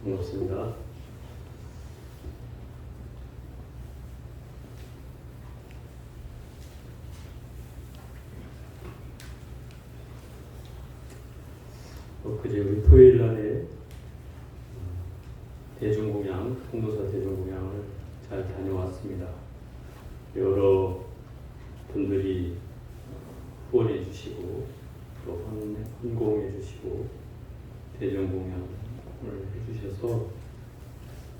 반갑습니다. 그제 우리 토요일 날에 대중공양, 통도사 대중공양을 잘 다녀왔습니다. 여러 분들이 후원해 주시고 또 헌공해 주시고 대중공양을 해주셔서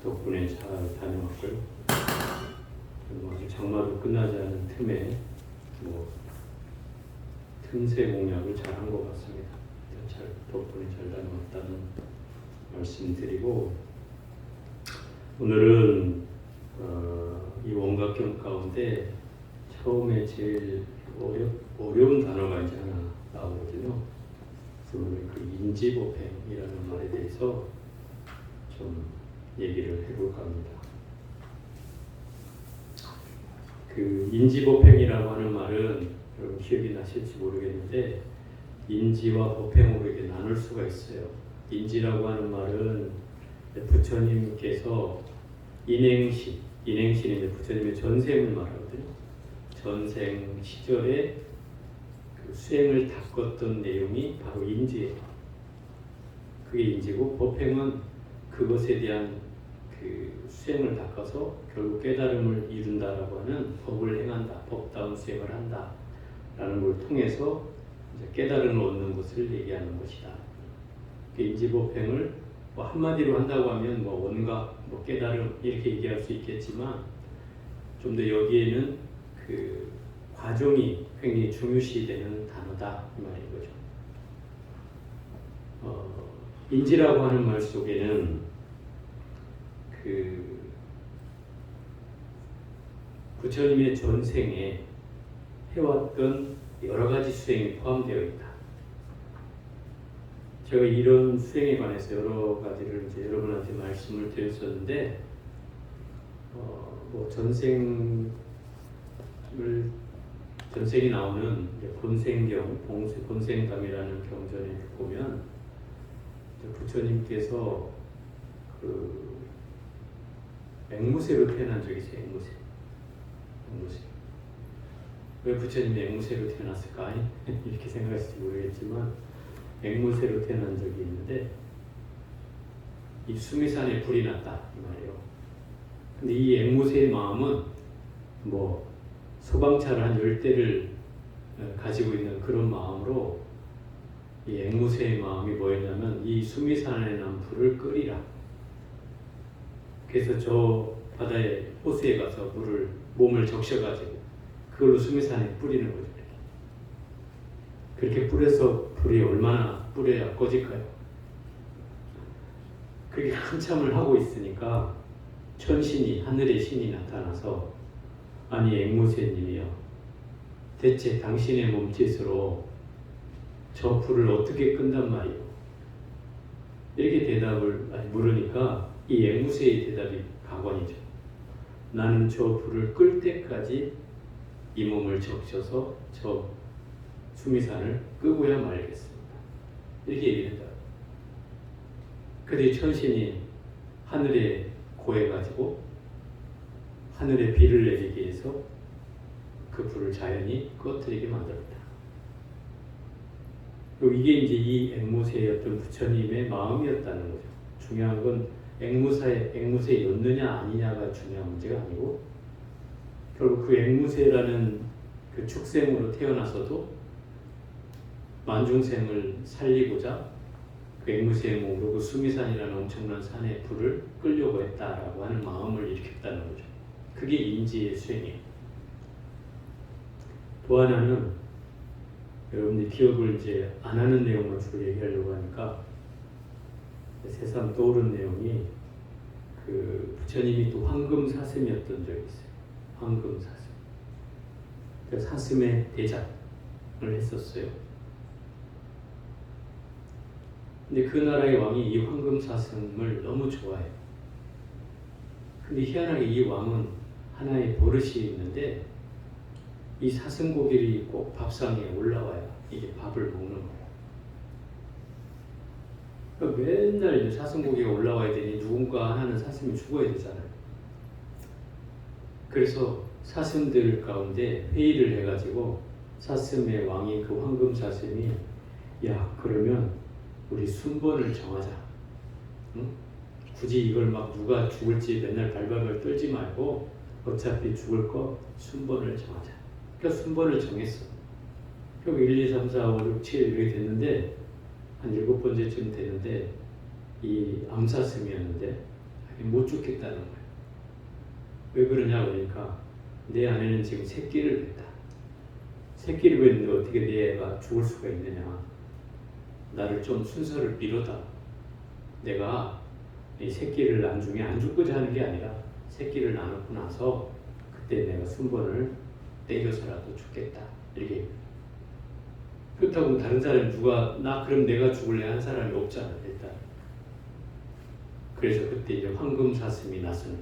덕분에 잘 다녀왔고요. 아직 장마도 끝나지 않은 틈에 틈새 공략을 잘 한 것 같습니다. 덕분에 잘 다녀왔다는 말씀드리고, 오늘은 이 원각경 가운데 처음에 제일 어려운 단어가 이제 하나 나오거든요. 그래서 오늘 그 인지보행이라는 말에 대해서 좀 얘기를 해볼까 합니다. 그 인지보행이라고 하는 말은 여러분 기억이 나실지 모르겠는데, 인지와 보행으로 이렇게 나눌 수가 있어요. 인지라고 하는 말은 부처님께서 인행신, 인행신이 이제 부처님의 전생을 말하거든요. 전생 시절에 그 수행을 닦았던 내용이 바로 인지예요. 그게 인지고, 보행은 그것에 대한 그 수행을 닦아서 결국 깨달음을 이룬다라고 하는 법을 행한다, 법다운 수행을 한다 라는 걸 통해서 깨달음을 얻는 것을 얘기하는 것이다. 인지보행을 한마디로 한다고 하면 원각, 깨달음 이렇게 얘기할 수 있겠지만, 좀 더 여기에는 그 과정이 굉장히 중요시되는 단어다 이 말인 거죠. 인지라고 하는 말 속에는 그 부처님의 전생에 해왔던 여러 가지 수행이 포함되어 있다. 제가 이런 수행에 관해서 여러 가지를 이제 여러분한테 말씀을 드렸었는데, 전생이 나오는 본생경, 본생담이라는 경전에 보면 부처님께서 그 앵무새로 태어난 적이 있어요. 앵무새. 왜 부처님이 앵무새로 태어났을까? 이렇게 생각하실지 모르겠지만, 앵무새로 태어난 적이 있는데, 이 수미산에 불이 났다 이 말이에요. 근데 이 앵무새의 마음은 소방차를 한 10대를 가지고 있는 그런 마음으로, 이 앵무새의 마음이 뭐였냐면 이 수미산에 난 불을 끄리라. 그래서 저 바다에 호수에 가서 몸을 적셔가지고 그걸로 수미산에 뿌리는 거죠. 그렇게 뿌려서 불이 얼마나 뿌려야 꺼질까요? 그렇게 한참을 하고 있으니까 천신이, 하늘의 신이 나타나서, 아니 앵무새님이여, 대체 당신의 몸짓으로 저 불을 어떻게 끈단 말이오? 이렇게 대답을 물으니까 이 앵무새의 대답이 가관이죠. 나는 저 불을 끌 때까지 이 몸을 적셔서 저 수미산을 끄고야 말겠습니다. 이렇게 얘기했다. 그때 천신이 하늘에 고해가지고 하늘에 비를 내리기 위해서 그 불을 자연히 꺼뜨리게 만들었다. 이게 이제 이 앵무새의 어떤 부처님의 마음이었다는 거죠. 중요한 건 앵무새였느냐 아니냐가 중요한 문제가 아니고, 결국 그 앵무새라는 그 축생으로 태어나서도 만중생을 살리고자 그 앵무새의 몸으로 그 수미산이라는 엄청난 산에 불을 끌려고 했다라고 하는 마음을 일으켰다는 거죠. 그게 인지의 수행이에요. 또 하나는, 여러분들이 기억을 이제 안 하는 내용만 주로 얘기하려고 하니까 새삼 떠오른 내용이, 그 부처님이 또 황금사슴이었던 적이 있어요. 황금사슴. 그래서 사슴의 대장을 했었어요. 근데 그 나라의 왕이 이 황금사슴을 너무 좋아해요. 근데 희한하게 이 왕은 하나의 버릇이 있는데, 이 사슴고기를 꼭 밥상에 올라와야 이게 밥을 먹는 거예요. 그러니까 맨날 이제 사슴고기가 올라와야 되니 누군가 하나는 사슴이 죽어야 되잖아요. 그래서 사슴들 가운데 회의를 해가지고 사슴의 왕인 그 황금 사슴이 야 그러면 우리 순번을 정하자. 응? 굳이 이걸 막 누가 죽을지 맨날 발발발 떨지 말고 어차피 죽을 거 순번을 정하자. 그러니까 순번을 정했어. 그럼 1, 2, 3, 4, 5, 6, 7 이렇게 됐는데 한 7번째쯤 되는데 이 암사슴이었는데 못 죽겠다는 거예요. 왜 그러냐 그러니까 내 아내는 지금 새끼를 뱉다. 새끼를 뱉는데 어떻게 내 애가 죽을 수가 있느냐. 나를 좀 순서를 미뤄다. 내가 이 새끼를 나중에 안 죽고자 하는 게 아니라 새끼를 낳고 나서 그때 내가 순번을 때려서라도 죽겠다. 이렇게. 그렇다고 다른 사람이 누가 나 그럼 내가 죽을래 한 사람이 없잖아 일단. 그래서 그때 이제 황금 사슴이 나서는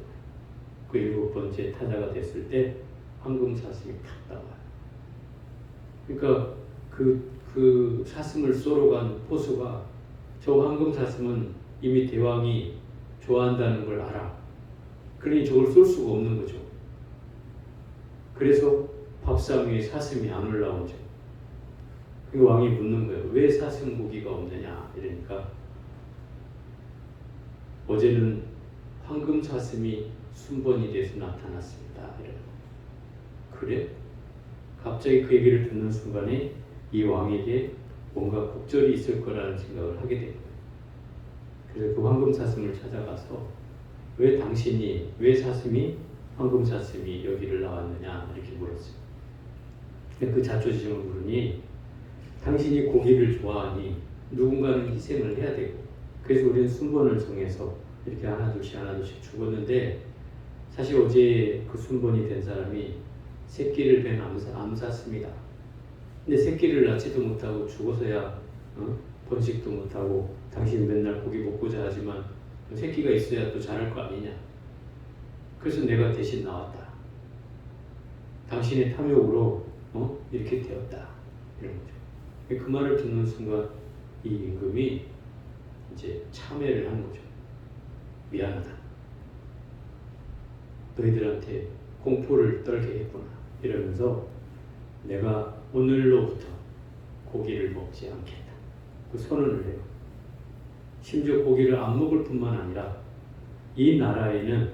거예요. 그 7번째 타자가 됐을 때 황금 사슴이 탁 나와요. 그러니까 그 사슴을 쏘러 간 포수가 저 황금 사슴은 이미 대왕이 좋아한다는 걸 알아. 그러니 저걸 쏠 수가 없는 거죠. 그래서 밥상 위에 사슴이 안 올라오죠. 그 왕이 묻는 거예요. 왜 사슴 고기가 없느냐 이러니까 어제는 황금 사슴이 순번이 돼서 나타났습니다. 이래요. 그래? 갑자기 그 얘기를 듣는 순간에 이 왕에게 뭔가 곡절이 있을 거라는 생각을 하게 된 거예요. 그래서 그 황금 사슴을 찾아가서 왜 사슴이 황금 사슴이 여기를 나왔느냐 이렇게 물었어요. 그 자초지종을 물으니 당신이 고기를 좋아하니 누군가는 희생을 해야 되고 그래서 우리는 순번을 정해서 이렇게 하나둘씩 죽었는데 사실 어제 그 순번이 된 사람이 새끼를 뵌 암사슴이다. 근데 새끼를 낳지도 못하고 죽어서야 번식도 못하고 당신 맨날 고기 먹고자 하지만 새끼가 있어야 또 자랄 거 아니냐. 그래서 내가 대신 나왔다. 당신의 탐욕으로 이렇게 되었다. 이런 거죠. 그 말을 듣는 순간 이 임금이 이제 참회를 한 거죠. 미안하다. 너희들한테 공포를 떨게 했구나. 이러면서 내가 오늘로부터 고기를 먹지 않겠다. 그 선언을 해요. 심지어 고기를 안 먹을 뿐만 아니라 이 나라에는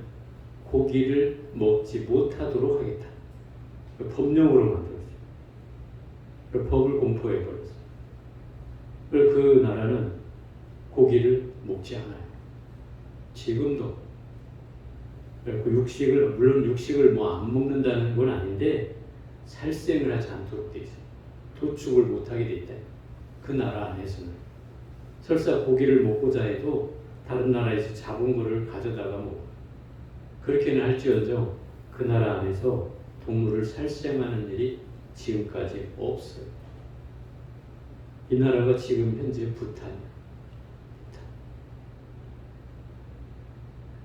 고기를 먹지 못하도록 하겠다. 법령으로 만들었어요. 법을 공포해버렸어요. 그 나라는 고기를 먹지 않아요. 지금도 그 육식을 물론 육식을 안 먹는다는 건 아닌데 살생을 하지 않도록 돼 있어요. 도축을 못하게 돼 있다. 그 나라 안에서는 설사 고기를 먹고자 해도 다른 나라에서 잡은 거를 가져다가 먹어. 그렇게는 할지언정 그 나라 안에서 동물을 살생하는 일이 지금까지 없어요. 이 나라가 지금 현재 부탄이에요.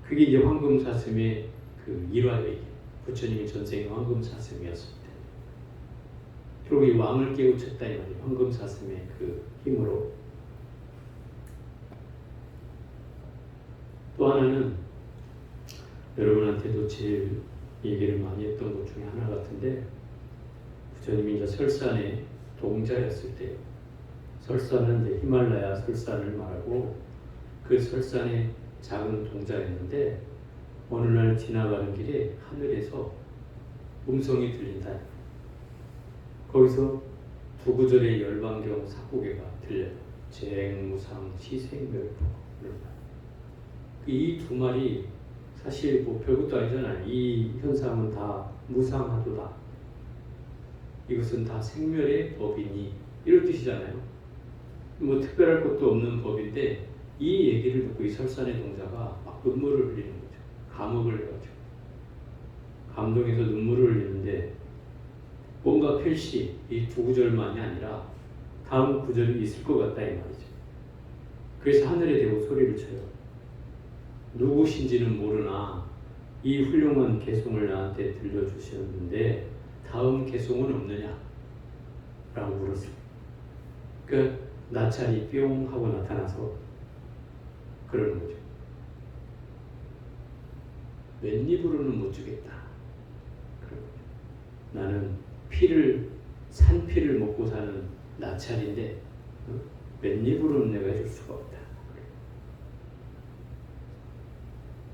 그게 이제 황금 사슴의 그 일화예요. 부처님이 전생에 황금 사슴이었습니다. 그리고 이 왕을 깨우쳤다 이 말이에요. 황금 사슴의 그 힘으로. 또 하나는 여러분한테도 제일 얘기를 많이 했던 것 중에 하나 같은데 부처님이 이제 설산에 동자였을 때 설산은 이제 히말라야 설산을 말하고 그 설산에 작은 동자였는데 어느 날 지나가는 길에 하늘에서 음성이 들린다. 거기서 두 구절의 열반경 사고개가 들려요. 재행무상 시생멸포. 이 두 말이 사실 뭐 별것도 아니잖아요. 이 현상은 다 무상하도다. 이것은 다 생멸의 법이니 이런 뜻이잖아요. 뭐 특별할 것도 없는 법인데 이 얘기를 듣고 이 설산의 동자가 막 눈물을 흘리는 거죠. 감옥을 해가지고 감동해서 눈물을 흘리는데 뭔가 필시 이 두 구절만이 아니라 다음 구절이 있을 것 같다 이 말이죠. 그래서 하늘에 대고 소리를 쳐요. 누구신지는 모르나 이 훌륭한 개송을 나한테 들려주셨는데 다음 개송은 없느냐? 라고 물었어요. 그 나찰이 뿅 하고 나타나서 그러는 거죠. 맨입으로는 못 주겠다. 나는 산피를 먹고 사는 나찰인데 맨입으로는 내가 해줄 수가 없다.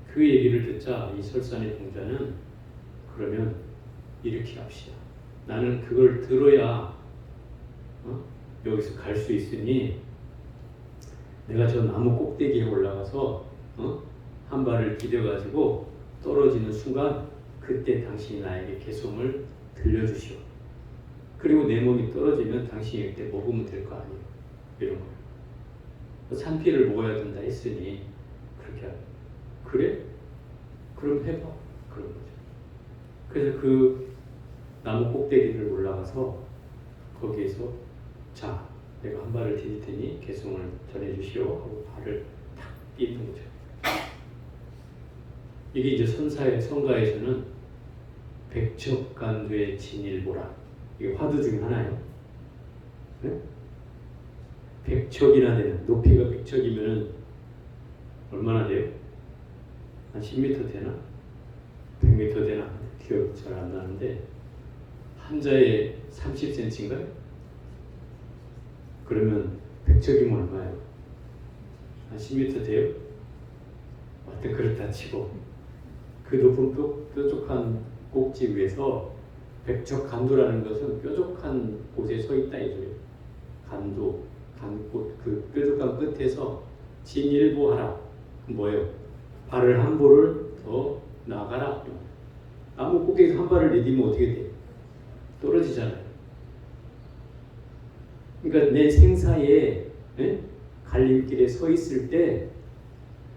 그 얘기를 듣자 이 설산의 공자는 그러면 이렇게 합시다. 나는 그걸 들어야 여기서 갈 수 있으니 내가 저 나무 꼭대기에 올라가서 한 발을 디뎌가지고 떨어지는 순간 그때 당신이 나에게 개송을 들려주시오. 그리고 내 몸이 떨어지면 당신이 그때 먹으면 될 거 아니에요. 이런 거예요. 산피를 먹어야 된다 했으니 그렇게 하요. 그래? 그럼 해봐. 그런 거죠. 그래서 그 나무 꼭대기를 올라가서 거기에서 자, 내가 한 발을 디딜 테니 개송을 전해주시오 하고 발을 탁 띄는 거죠. 이게 이제 성가에서는 백척간두의 진일보라. 이게 화두 중에 하나예요. 네? 100척이나 되는, 높이가 100척이면 얼마나 돼요? 한 10m 되나? 100m 되나? 기억 잘 안 나는데 한자에 30cm인가요? 그러면 100척이면 얼마예요? 한 10m 돼요? 하여튼 그렇다 치고 그 높은 뾰족한 꼭지 위에서 백척 간도라는 것은 뾰족한 곳에 서 있다 이거예요. 간도, 간꽃, 그 뾰족한 끝에서 진일보하라. 뭐예요? 발을 한 볼을 더 나가라. 나무 꼭대기에서 한 발을 내딛으면 어떻게 돼? 떨어지잖아요. 그러니까 내 생사에 갈림길에 서 있을 때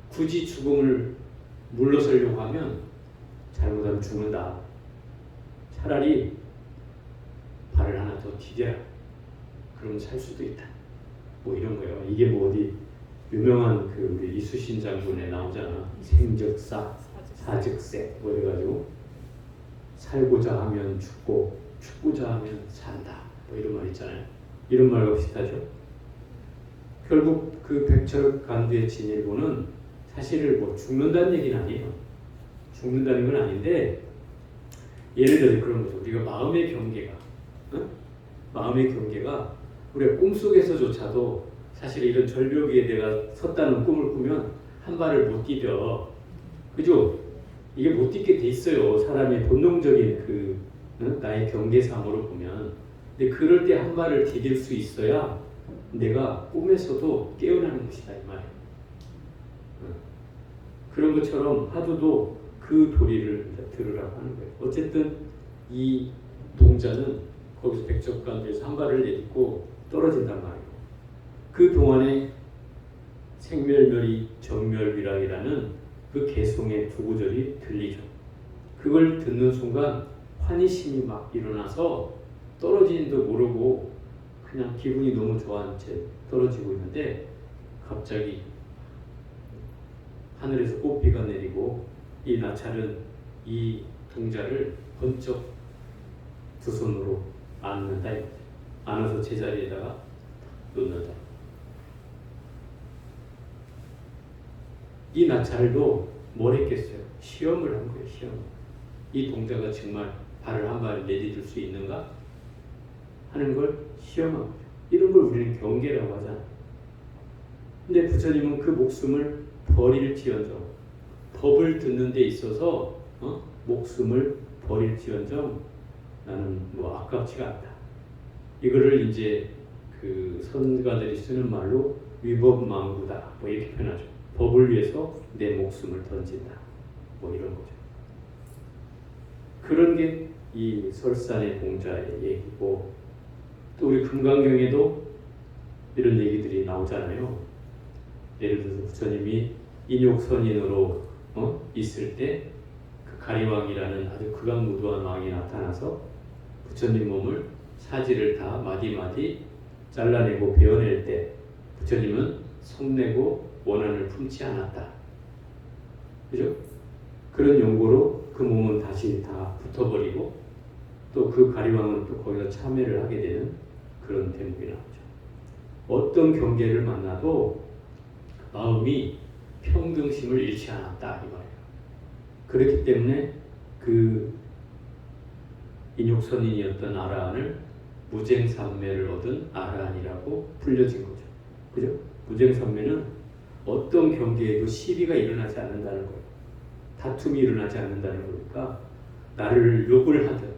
굳이 죽음을 물러서려고 하면 잘못하면 죽는다. 차라리 발을 하나 더 디뎌라. 그러면 살 수도 있다. 뭐 이런 거예요. 이게 뭐 어디 유명한 그 우리 이수신 장군에 나오잖아. 생적사, 사즉세 뭐 이래가지고 살고자 하면 죽고 죽고자 하면 산다. 뭐 이런 말 있잖아요. 이런 말과 비슷하죠. 결국 그 백척간두의 진일보는 사실을 뭐 죽는다는 얘기는 아니에요. 죽는다는 건 아닌데 예를 들어 그런 거죠. 우리가 마음의 경계가 마음의 경계가 우리가 꿈속에서조차도 사실 이런 절벽 위에 내가 섰다는 꿈을 꾸면 한 발을 못 디뎌. 그죠? 이게 못 딛게 돼 있어요. 사람의 본능적인 그 나의 경계상으로 보면. 근데 그럴 때 한 발을 디딜 수 있어야 내가 꿈에서도 깨어나는 것이다 이 말이에요. 그런 것처럼 화두도 그 도리를 들으라고 하는 거예요. 어쨌든 이 동자는 거기서 백척간두에서 한 발을 내딛고 떨어진단 말이에요. 그 동안에 생멸멸이 정멸위락이라는 그 개송의 두 구절이 들리죠. 그걸 듣는 순간 환희심이 막 일어나서 떨어지는도 모르고 그냥 기분이 너무 좋아한 채 떨어지고 있는데 갑자기 하늘에서 꽃비가 내리고 이 나찰은 이 동자를 번쩍 두 손으로 안는다. 안아서 제자리에다가 놓는다. 이 나찰도 뭘 했겠어요? 시험을 한 거예요. 시험. 이 동자가 정말 발을 한 발 내딛을 수 있는가 하는 걸 시험한 거죠. 이런 걸 우리는 경계라고 하잖아요. 근데 부처님은 그 목숨을 버릴지언정, 법을 듣는 데 있어서 목숨을 버릴지언정 나는 뭐 아깝지가 않다. 이거를 이제 그 선가들이 쓰는 말로 위법망구다 뭐 이렇게 표현하죠. 법을 위해서 내 목숨을 던진다 뭐 이런 거죠. 그런 게 이 설산의 공자의 얘기고, 또 우리 금강경에도 이런 얘기들이 나오잖아요. 예를 들어서 부처님이 인욕선인으로 있을 때 그 가리왕이라는 아주 극악무도한 왕이 나타나서 부처님 몸을 사지를 다 마디마디 잘라내고 베어낼 때 부처님은 성내고 원한을 품지 않았다. 그죠? 그런 용고로 그 몸은 다시 다 붙어버리고 또 그 가리왕은 또 거기서 참회를 하게 되는 그런 대목이 나오죠. 어떤 경계를 만나도 마음이 평등심을 잃지 않았다 이 말이에요. 그렇기 때문에 그 인육선인이었던 아라한을 무쟁삼매를 얻은 아라한이라고 불려진 거죠. 그죠? 무쟁삼매는 어떤 경계에도 시비가 일어나지 않는다는 거예요. 다툼이 일어나지 않는다는 거니까 나를 욕을 하든,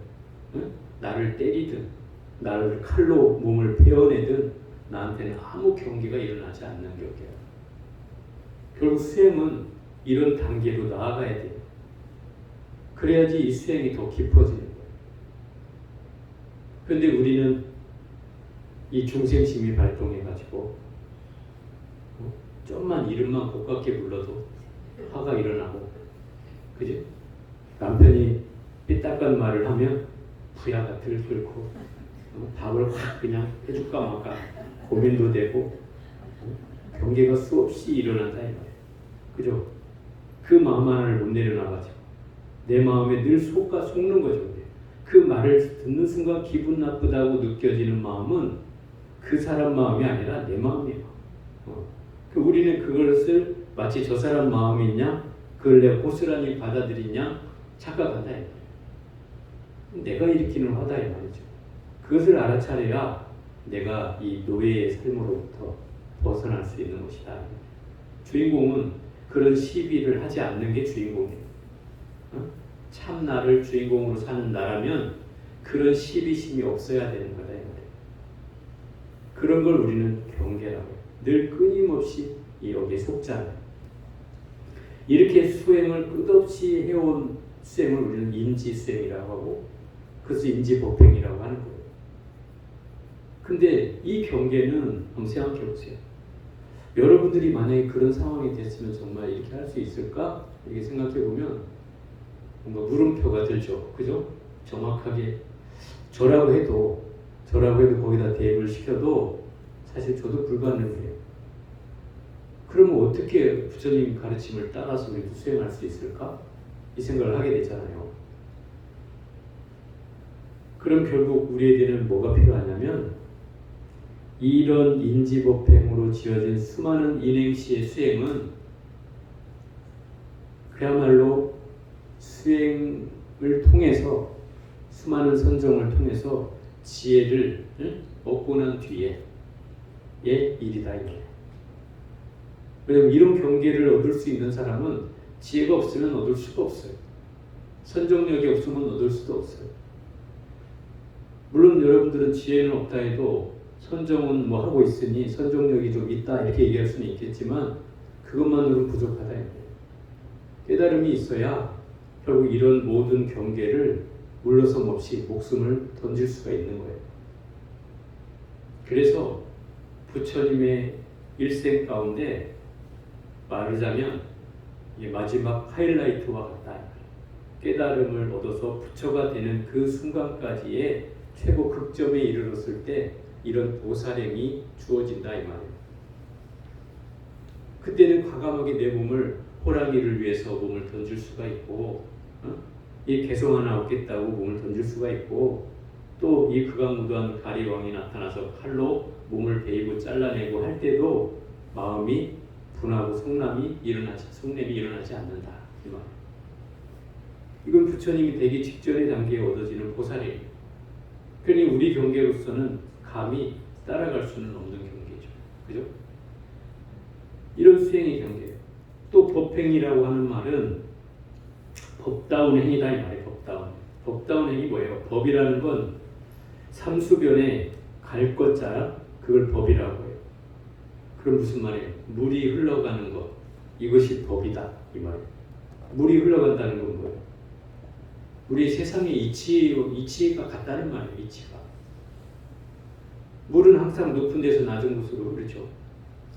응? 나를 때리든, 나를 칼로 몸을 베어내든 나한테는 아무 경계가 일어나지 않는 경계야. 결국 수행은 이런 단계로 나아가야 돼요. 그래야지 이 수행이 더 깊어지는 거예요. 그런데 우리는 이 중생심이 발동해가지고 좀만 이름만 고깝게 불러도 화가 일어나고, 그지? 남편이 삐딱한 말을 하면 부야가 들끓고 밥을 확 그냥 해줄까 말까 고민도 되고 경계가 수없이 일어난다 이 말이에요. 그죠? 그 마음 하나를 못 내려놔가지고 내 마음에 늘 속는 거죠. 그 말을 듣는 순간 기분 나쁘다고 느껴지는 마음은 그 사람 마음이 아니라 내 마음이에요. 우리는 그것을 마치 저 사람 마음이냐, 그걸 내가 고스란히 받아들이냐 착각한다. 내가 일으키는 화다 이 말이죠. 그것을 알아차려야 내가 이 노예의 삶으로부터 벗어날 수 있는 것이다. 주인공은 그런 시비를 하지 않는 게 주인공이에요. 참 나를 주인공으로 사는 나라면 그런 시비심이 없어야 되는 거다. 그런 걸 우리는 경계라고 해요. 늘 끊임없이 여기에 속잖아요. 이렇게 수행을 끝없이 해온 수행을 우리는 인지수행이라고 하고 그것을 인지법행이라고 하는 거예요. 근데 이 경계는 한번 생각해 보세요. 여러분들이 만약에 그런 상황이 됐으면 정말 이렇게 할 수 있을까? 이렇게 생각해 보면 뭔가 물음표가 들죠. 그죠? 정확하게 저라고 해도 거기다 대입을 시켜도 사실 저도 불가능해요. 그러면 어떻게 부처님 가르침을 따라서 우리도 수행할 수 있을까? 이 생각을 하게 되잖아요. 그럼 결국 우리에게는 뭐가 필요하냐면 이런 인지법행으로 지어진 수많은 인행시의 수행은 그야말로 수행을 통해서 수많은 선정을 통해서 지혜를 얻고 난 뒤에 의 일이다. 왜냐하면 이런 경계를 얻을 수 있는 사람은 지혜가 없으면 얻을 수가 없어요. 선정력이 없으면 얻을 수도 없어요. 물론 여러분들은 지혜는 없다 해도 선정은 뭐 하고 있으니 선정력이 좀 있다 이렇게 얘기할 수는 있겠지만 그것만으로는 부족하다. 깨달음이 있어야 결국 이런 모든 경계를 물러섬 없이 목숨을 던질 수가 있는 거예요. 그래서 부처님의 일생 가운데 말하자면 마지막 하이라이트와 같다. 깨달음을 얻어서 부처가 되는 그 순간까지의 최고 극점에 이르렀을 때 이런 보살행이 주어진다 이 말이에요. 그때는 과감하게 내 몸을 호랑이를 위해서 몸을 던질 수가 있고 이 개성 하나 얻겠다고 몸을 던질 수가 있고 또 이 극악무도한 가리왕이 나타나서 칼로 몸을 베이고 잘라내고 할 때도 마음이 분하고 성냄이 일어나지 않는다 이 말이에요. 이건 부처님이 되기 직전의 단계에 얻어지는 보살이에요. 그러니 우리 경계로서는 감히 따라갈 수는 없는 경계죠. 그죠? 이런 수행의 경계예요. 또 법행이라고 하는 말은 법다운 행위다 이 말이에요. 법다운 행위 뭐예요? 법이라는 건 삼수변에 갈 것자 그걸 법이라고 해요. 그럼 무슨 말이에요? 물이 흘러가는 것 이것이 법이다 이 말이에요. 물이 흘러간다는 건 뭐예요? 우리 세상의 이치가 같다는 말이에요. 이치가 물은 항상 높은 데서 낮은 곳으로 흐르죠.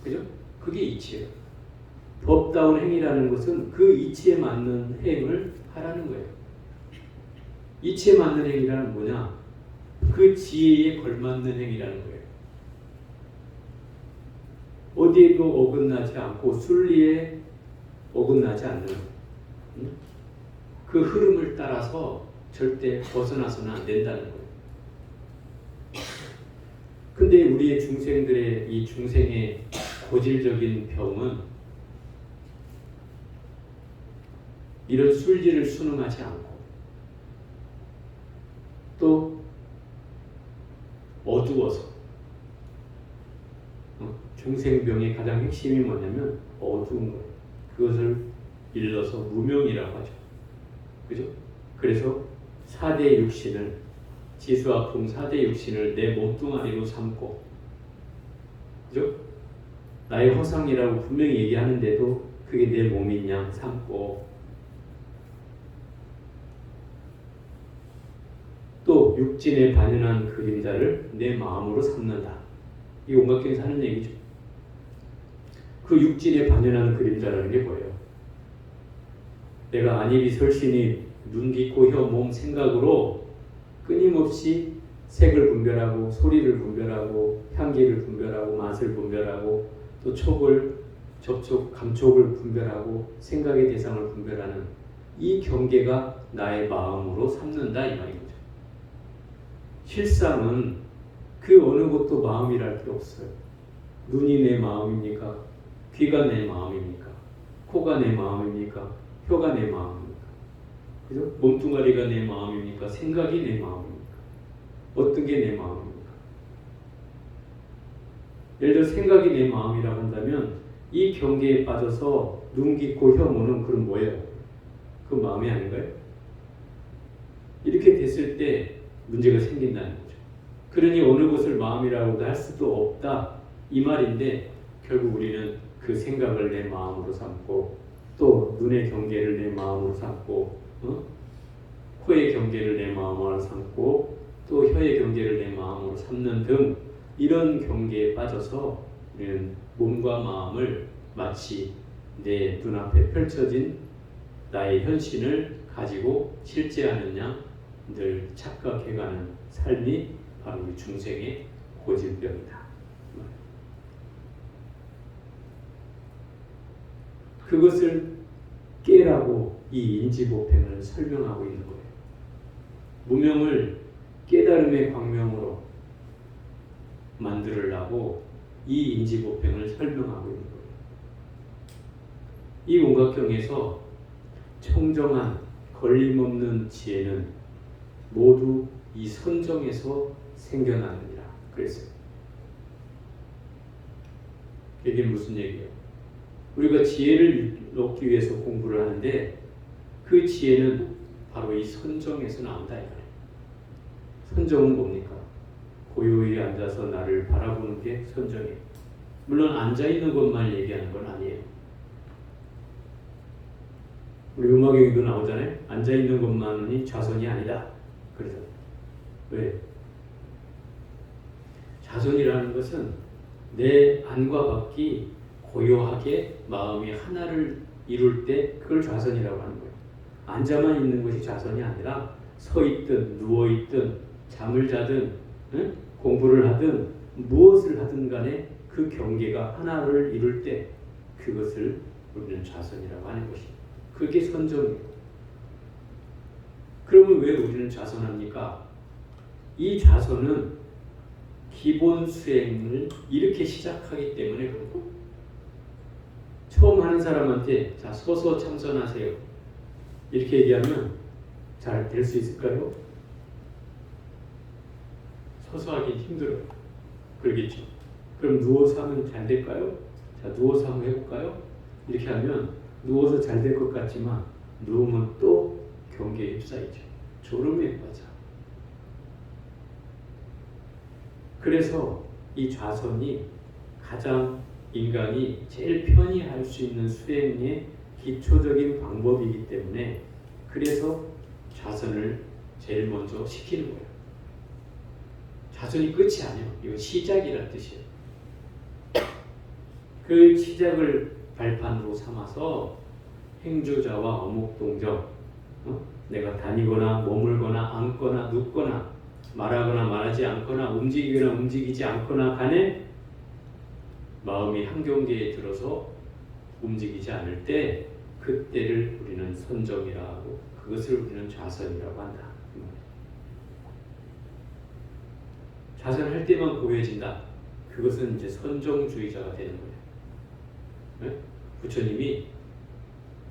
그죠? 그게 이치예요. 법다운 행위라는 것은 그 이치에 맞는 행을 하라는 거예요. 이치에 맞는 행위라는 뭐냐? 그 지혜에 걸맞는 행위라는 거예요. 어디에도 어긋나지 않고 순리에 어긋나지 않는 그 흐름을 따라서 절대 벗어나서는 안 된다는 거예요. 근데 우리의 중생들의 이 중생의 고질적인 병은 이런 술지를 순응하지 않고 또 어두워서 중생병의 가장 핵심이 뭐냐면 어두운 거예요. 그것을 일러서 무명이라고 하죠. 그죠? 그래서 4대 육신을 지수아품 4대 육신을 내 몸뚱아리로 삼고 그죠? 나의 허상이라고 분명히 얘기하는데도 그게 내 몸인 양 삼고 또 육진에 반연한 그림자를 내 마음으로 삼는다. 이 온각경에서 하는 얘기죠. 그 육진에 반연한 그림자라는 게 뭐예요? 내가 안일이 설신이 눈, 귀, 코, 혀, 몸, 생각으로 끊임없이 색을 분별하고 소리를 분별하고 향기를 분별하고 맛을 분별하고 또 촉을 접촉, 감촉을 분별하고 생각의 대상을 분별하는 이 경계가 나의 마음으로 삼는다 이 말인 거죠. 실상은 그 어느 것도 마음이랄 필요 없어요. 눈이 내 마음입니까? 귀가 내 마음입니까? 코가 내 마음입니까? 혀가 내 마음입니까? 그죠? 몸뚱아리가 내 마음입니까? 생각이 내 마음입니까? 어떤 게 내 마음입니까? 예를 들어 생각이 내 마음이라고 한다면 이 경계에 빠져서 눈, 귀, 코, 혀, 모는 그럼 뭐예요? 그 마음이 아닌가요? 이렇게 됐을 때 문제가 생긴다는 거죠. 그러니 어느 것을 마음이라고도 할 수도 없다 이 말인데 결국 우리는 그 생각을 내 마음으로 삼고 또 눈의 경계를 내 마음으로 삼고 코의 경계를 내 마음으로 삼고 또 혀의 경계를 내 마음으로 삼는 등 이런 경계에 빠져서 우리는 몸과 마음을 마치 내 눈앞에 펼쳐진 나의 현신을 가지고 실제하는 양 늘 착각해가는 삶이 바로 우리 중생의 고질병이다. 그것을 깨라고 이 인지보팽을 설명하고 있는 거예요. 무명을 깨달음의 광명으로 만들으려고 이 인지보팽을 설명하고 있는 거예요. 이 온각경에서 청정한 걸림없는 지혜는 모두 이 선정에서 생겨나느니라 그랬어요. 이게 무슨 얘기예요? 우리가 지혜를 얻기 위해서 공부를 하는데 그 지혜는 바로 이 선정에서 나온다 이거예요. 선정은 뭡니까? 고요히 앉아서 나를 바라보는 게 선정이에요. 물론 앉아있는 것만 얘기하는 건 아니에요. 우리 음악 얘기도 나오잖아요. 앉아있는 것만이 좌선이 아니다. 그래서 왜? 좌선이라는 것은 내 안과 밖이 고요하게 마음이 하나를 이룰 때 그걸 좌선이라고 하는 거예요. 앉아만 있는 것이 좌선이 아니라 서 있든 누워 있든 잠을 자든 공부를 하든 무엇을 하든 간에 그 경계가 하나를 이룰 때 그것을 우리는 좌선이라고 하는 것입니다. 그게 선정이에요. 그러면 왜 우리는 좌선합니까? 이 좌선은 기본 수행을 이렇게 시작하기 때문에 그런 거예요. 처음 하는 사람한테 자 서서 참선하세요. 이렇게 얘기하면 잘 될 수 있을까요? 서서 하기 힘들어요. 그러겠죠. 그럼 누워서 하면 잘 될까요? 자 누워서 한번 해볼까요? 이렇게 하면 누워서 잘 될 것 같지만 누우면 또 경계에 휩싸이죠. 졸음에 빠져. 그래서 이 좌선이 가장 인간이 제일 편히 할 수 있는 수행의 기초적인 방법이기 때문에 그래서 좌선을 제일 먼저 시키는 거예요. 좌선이 끝이 아니에요. 이거 시작이란 뜻이에요. 그 시작을 발판으로 삼아서 행주자와 어묵동정 내가 다니거나 머물거나 앉거나 눕거나 말하거나 말하지 않거나 움직이거나 움직이지 않거나 간에 마음이 한 경계에 들어서 움직이지 않을 때 그때를 우리는 선정이라 하고 그것을 우리는 좌선이라고 한다. 좌선할 때만 고요해진다. 그것은 이제 선정주의자가 되는 거예요. 네? 부처님이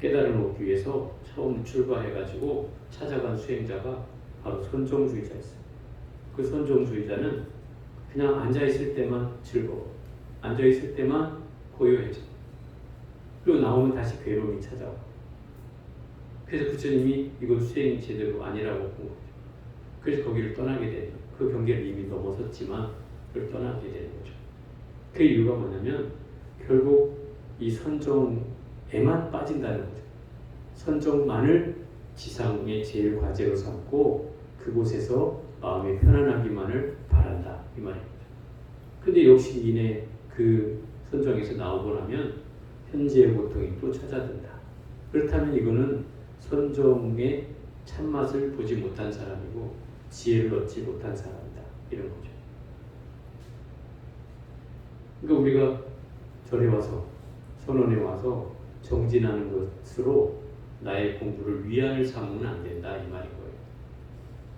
깨달음을 얻기 위해서 처음 출발해가지고 찾아간 수행자가 바로 선정주의자였어요. 그 선정주의자는 그냥 앉아있을 때만 즐거워. 앉아있을 때만 고요해져. 그리고 나오면 다시 괴로움이 찾아와. 그래서 부처님이 이건 수행이 제대로 아니라고 본 거죠. 그래서 거기를 떠나게 되는, 그 경계를 이미 넘어섰지만 그걸 떠나게 되는 거죠. 그 이유가 뭐냐면 결국 이 선정에만 빠진다는 거죠. 선정만을 지상의 제일 과제로 삼고 그곳에서 마음의 편안하기만을 바란다 이 말입니다. 근데 역시 이내 그 선정에서 나오고 나면 현재의 고통이 또 찾아든다. 그렇다면 이거는 선정의 참맛을 보지 못한 사람이고 지혜를 얻지 못한 사람이다 이런 거죠. 그러니까 우리가 절에 와서 선원에 와서 정진하는 것으로 나의 공부를 위안을 삼으면 안 된다 이 말인 거예요.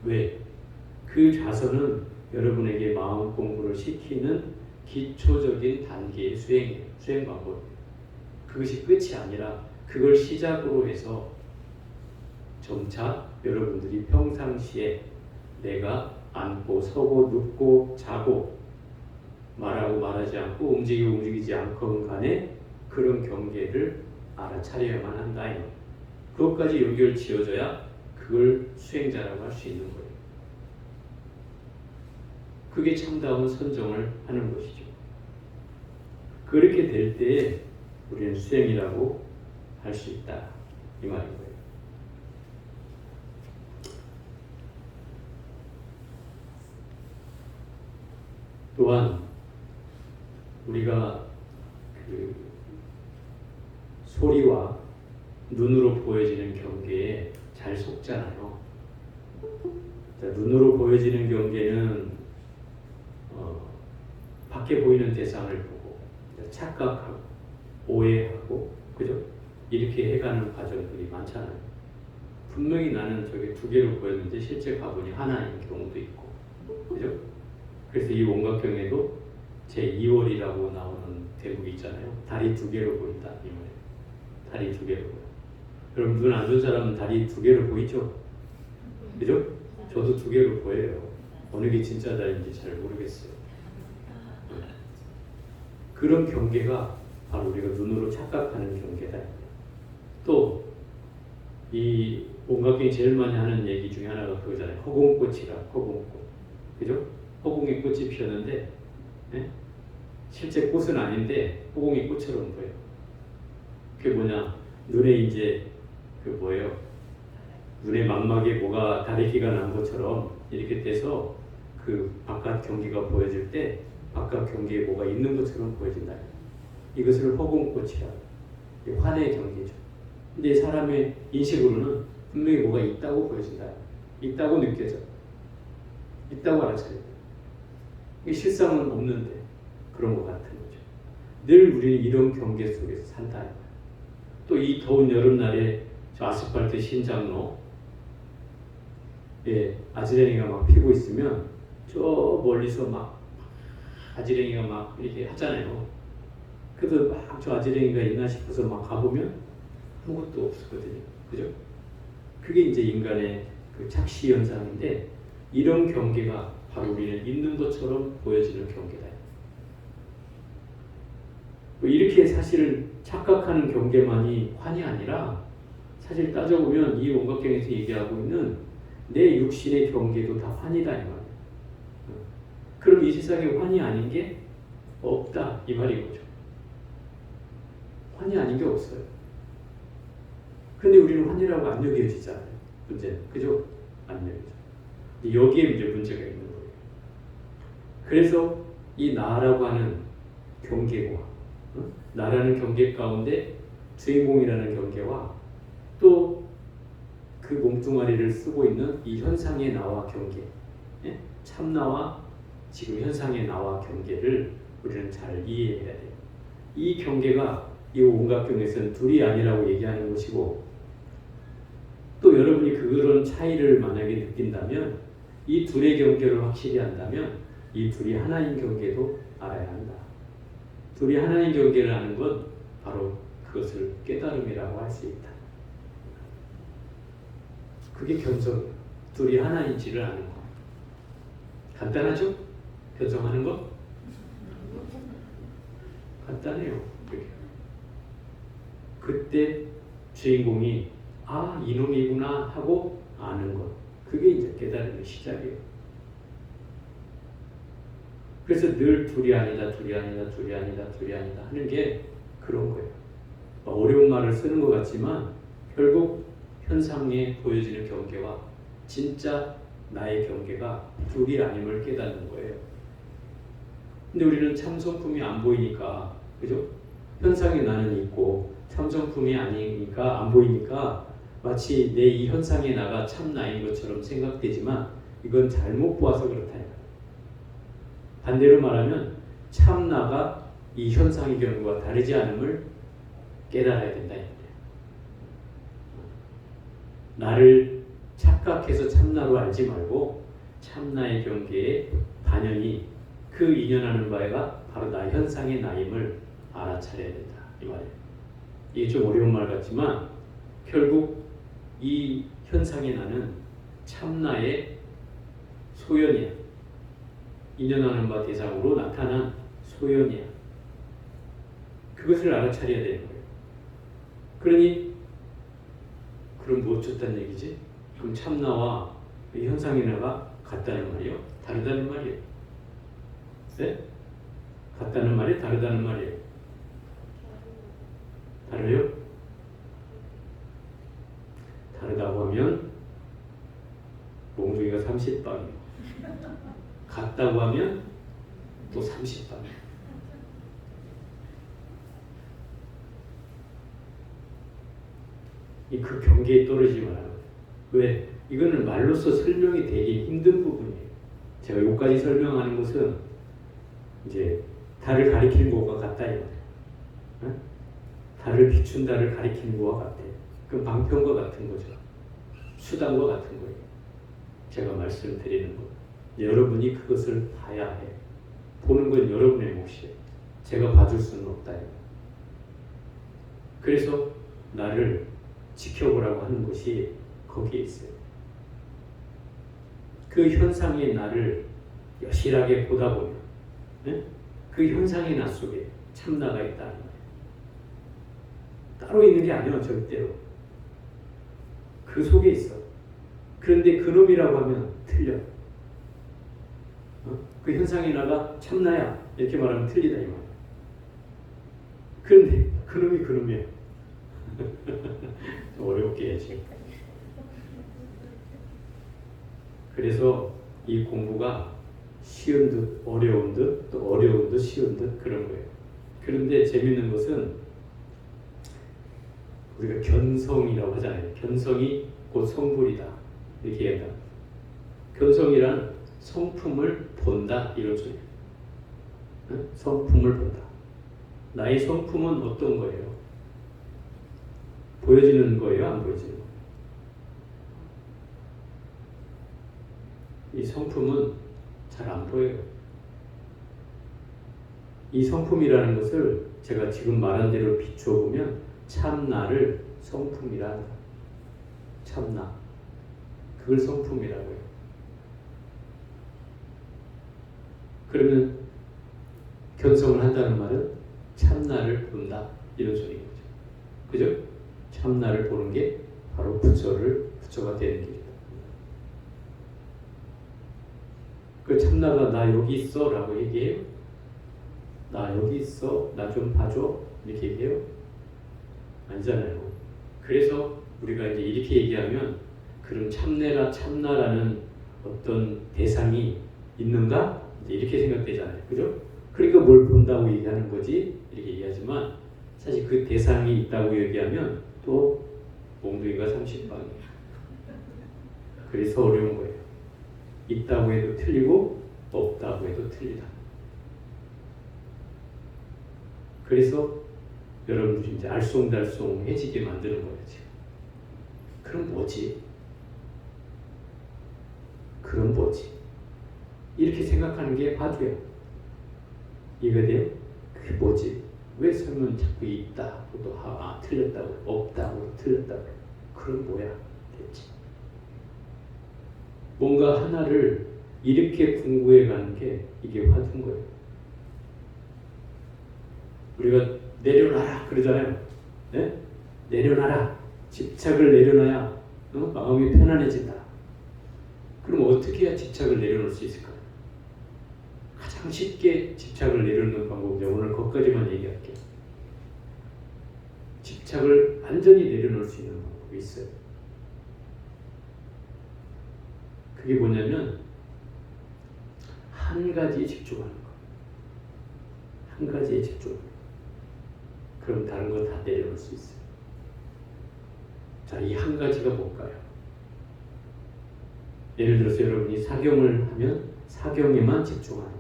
왜? 그 좌선은 여러분에게 마음 공부를 시키는 기초적인 단계의 수행이에요. 수행 방법이에요. 그것이 끝이 아니라 그걸 시작으로 해서 점차 여러분들이 평상시에 내가 앉고 서고 눕고 자고 말하고 말하지 않고 움직이고 움직이지 않건 간에 그런 경계를 알아차려야만 한다. 그것까지 연결 지어져야 그걸 수행자라고 할 수 있는 거예요. 그게 참다운 선정을 하는 것이죠. 그렇게 될 때에 우리는 수행이라고 할 수 있다. 이 말인 거예요. 또한 우리가 그 소리와 눈으로 보여지는 경계에 잘 속잖아요. 자, 눈으로 보여지는 경계는 밖에 보이는 대상을 보고 착각하고 오해하고 그죠? 이렇게 해가는 과정들이 많잖아요. 분명히 나는 저게 두 개로 보였는데 실제 가보니 하나인 경우도 있고 그죠? 그래서 이 원각경에도 제2월이라고 나오는 대목이 있잖아요. 다리 두 개로 보인다 이 말이에요. 다리 두 개로 보여. 여러분 눈 안 좋은 사람은 다리 두 개로 보이죠? 그죠? 저도 두 개로 보여요. 어느 게 진짜 다리인지 잘 모르겠어요. 그런 경계가 바로 우리가 눈으로 착각하는 경계다. 또 이 원각경이 제일 많이 하는 얘기 중에 하나가 그거잖아요. 허공꽃이라 허공꽃. 그죠? 허공에 꽃이 피었는데 예? 실제 꽃은 아닌데 허공이 꽃처럼 보여요. 그게 뭐냐? 눈에 이제 그 뭐예요? 눈의 망막에 뭐가 다래끼가 난 것처럼 이렇게 돼서 그 바깥 경계가 보여질 때 바깥 경계에 뭐가 있는 것처럼 보여진다. 이것을 허공꽃이라 환의 경계죠. 근데 사람의 인식으로는 분명히 뭐가 있다고 보여진다. 있다고 느껴져. 있다고 알아차려. 이게 실상은 없는데 그런 것 같은 거죠. 늘 우리는 이런 경계 속에서 산다. 또 이 더운 여름날에 저 아스팔트 신장로 아지랭이가 막 피고 있으면 저 멀리서 막 아지랭이가 막 이렇게 하잖아요. 그래도 막 저 아지랭이가 있나 싶어서 막 가보면 아무것도 없었거든요. 그죠? 그게 이제 인간의 그 착시 현상인데 이런 경계가 바로 우리는 있는 것처럼 보여지는 경계다. 이렇게 사실은 착각하는 경계만이 환이 아니라 사실 따져보면 이 원각경에서 얘기하고 있는 내 육신의 경계도 다 환이다 이 말이에요. 그럼 이 세상에 환이 아닌 게 없다 이 말인 거죠. 환이 아닌 게 없어요. 근데 우리는 환이라고 안 여겨지잖아요. 문제는 그죠? 안 여겨져. 여기에 이제 문제가 있는 거예요. 그래서 이 나라고 하는 경계와 나라는 경계 가운데 주인공이라는 경계와 또 그 몸뚱아리를 쓰고 있는 이 현상의 나와 경계, 참나와 지금 현상의 나와 경계를 우리는 잘 이해해야 돼요. 이 경계가 이 원각경에서는 둘이 아니라고 얘기하는 것이고 또 여러분이 그런 차이를 만약에 느낀다면 이 둘의 경계를 확실히 한다면 이 둘이 하나인 경계도 알아야 한다. 둘이 하나인 경계를 아는 건 바로 그것을 깨달음이라고 할 수 있다. 그게 견성이에요. 둘이 하나인지를 아는 거. 간단하죠? 견성하는 거? 간단해요. 그때 주인공이 아 이놈이구나 하고 아는 것. 그게 이제 깨달음의 시작이에요. 그래서 늘 둘이 아니다, 둘이 아니다, 둘이 아니다, 둘이 아니다 하는 게 그런 거예요. 어려운 말을 쓰는 것 같지만 결국 현상에 보여지는 경계와 진짜 나의 경계가 둘이 아님을 깨닫는 거예요. 근데 우리는 참성품이 안 보이니까, 그죠? 현상에 나는 있고 참성품이 아니니까 안 보이니까 마치 내 이 현상의 나가 참 나인 것처럼 생각되지만 이건 잘못 보아서 그렇다. 반대로 말하면 참 나가 이 현상의 경우와 다르지 않음을 깨달아야 된다. 나를 착각해서 참나로 알지 말고 참나의 경계에 반연히 그 인연하는 바가 바로 나 현상의 나임을 알아차려야 된다. 이 말이에요. 이게 좀 어려운 말 같지만 결국 이 현상의 나는 참나의 소연이야. 인연하는 바 대상으로 나타난 소연이야. 그것을 알아차려야 되는 거예요. 그러니 그럼 뭐 어쩌다는 얘기지? 그럼 참나와 이 현상의 나가 같다는 말이에요? 다르다는 말이에요? 네? 같다는 말이 다르다는 말이에요? 다르요? 다르다고 하면 몽둥이가 30방이에요. 같다고 하면 또 30방. 그 경계에 떨어지지 말아요. 왜? 이거는 말로써 설명이 되기 힘든 부분이에요. 제가 여기까지 설명하는 것은 이제 달을 가리키는 것과 같다 이거예요. 네? 달을 비춘다를 가리키는 것과 같아요. 그럼 방편과 같은 거죠. 수단과 같은 거예요. 제가 말씀드리는 것. 여러분이 그것을 봐야 해. 보는 건 여러분의 몫이에요. 제가 봐줄 수는 없다. 그래서 나를 지켜보라고 하는 것이 거기에 있어요. 그 현상의 나를 여실하게 보다 보면 네? 그 현상의 나 속에 참나가 있다는 거예요. 따로 있는 게 아니에요. 절대로. 그 속에 있어. 그런데 그놈이라고 하면 틀려. 그 현상의 나가 참나야 이렇게 말하면 틀리다 이 말이에요. 그런데 그놈이 그놈이에요. 어렵게 해야지. 그래서 이 공부가 쉬운 듯 어려운 듯 또 어려운 듯 쉬운 듯 그런 거예요. 그런데 재밌는 것은 우리가 견성이라고 하잖아요. 견성이 곧 성불이다 이렇게 얘기한다. 견성이란 성품을 본다 이런 소리예요. 성품을 본다. 나의 성품은 어떤 거예요? 보여지는 거예요? 안 보여지는 거예요? 이 성품은 잘 안 보여요. 이 성품이라는 것을 제가 지금 말한 대로 비추어 보면 참나를 성품이라 한다. 참나. 그걸 성품이라고 해요. 그러면 견성을 한다는 말은 참나를 본다 이런 소리인 거죠. 그죠? 참나를 보는 게 바로 부처가 되는 길이다. 그 참나가 나 여기 있어 라고 얘기해요? 나 여기 있어 나 좀 봐줘 이렇게 얘기해요? 아니잖아요. 그래서 우리가 이제 이렇게 얘기하면 그럼 참나라는 어떤 대상이 있는가? 이제 이렇게 생각되잖아요. 그죠? 그러니까 뭘 본다고 얘기하는 거지? 이렇게 얘기하지만 사실 그 대상이 있다고 얘기하면 또 몽둥이가 30방이에요. 그래서 어려운 거예요. 있다고 해도 틀리고 없다고 해도 틀리다. 그래서 여러분들이 이제 알쏭달쏭해지게 만드는 거예요. 지금. 그럼 뭐지? 그럼 뭐지? 이렇게 생각하는 게 화두예요. 이해가 돼요? 그게 뭐지? 왜 설명은 자꾸 있다고 또 틀렸다고, 없다고 틀렸다고. 그럼 뭐야 대체? 뭔가 하나를 이렇게 공부해 가는 게 이게 화두인 거예요. 우리가 내려놔라 그러잖아요. 네? 내려놔라. 집착을 내려놔야 마음이 편안해진다. 그럼 어떻게 해야 집착을 내려놓을 수 있을까요? 가장 쉽게 집착을 내려놓는 방법인데 오늘 거기까지만 얘기할게요. 집착을 완전히 내려놓을 수 있는 방법이 있어요. 그게 뭐냐면 한 가지에 집중하는 거. 한 가지에 집중하는 거. 그럼 다른 거 다 내려놓을 수 있어요. 자, 이 한 가지가 뭘까요? 예를 들어서 여러분이 사경을 하면 사경에만 집중하는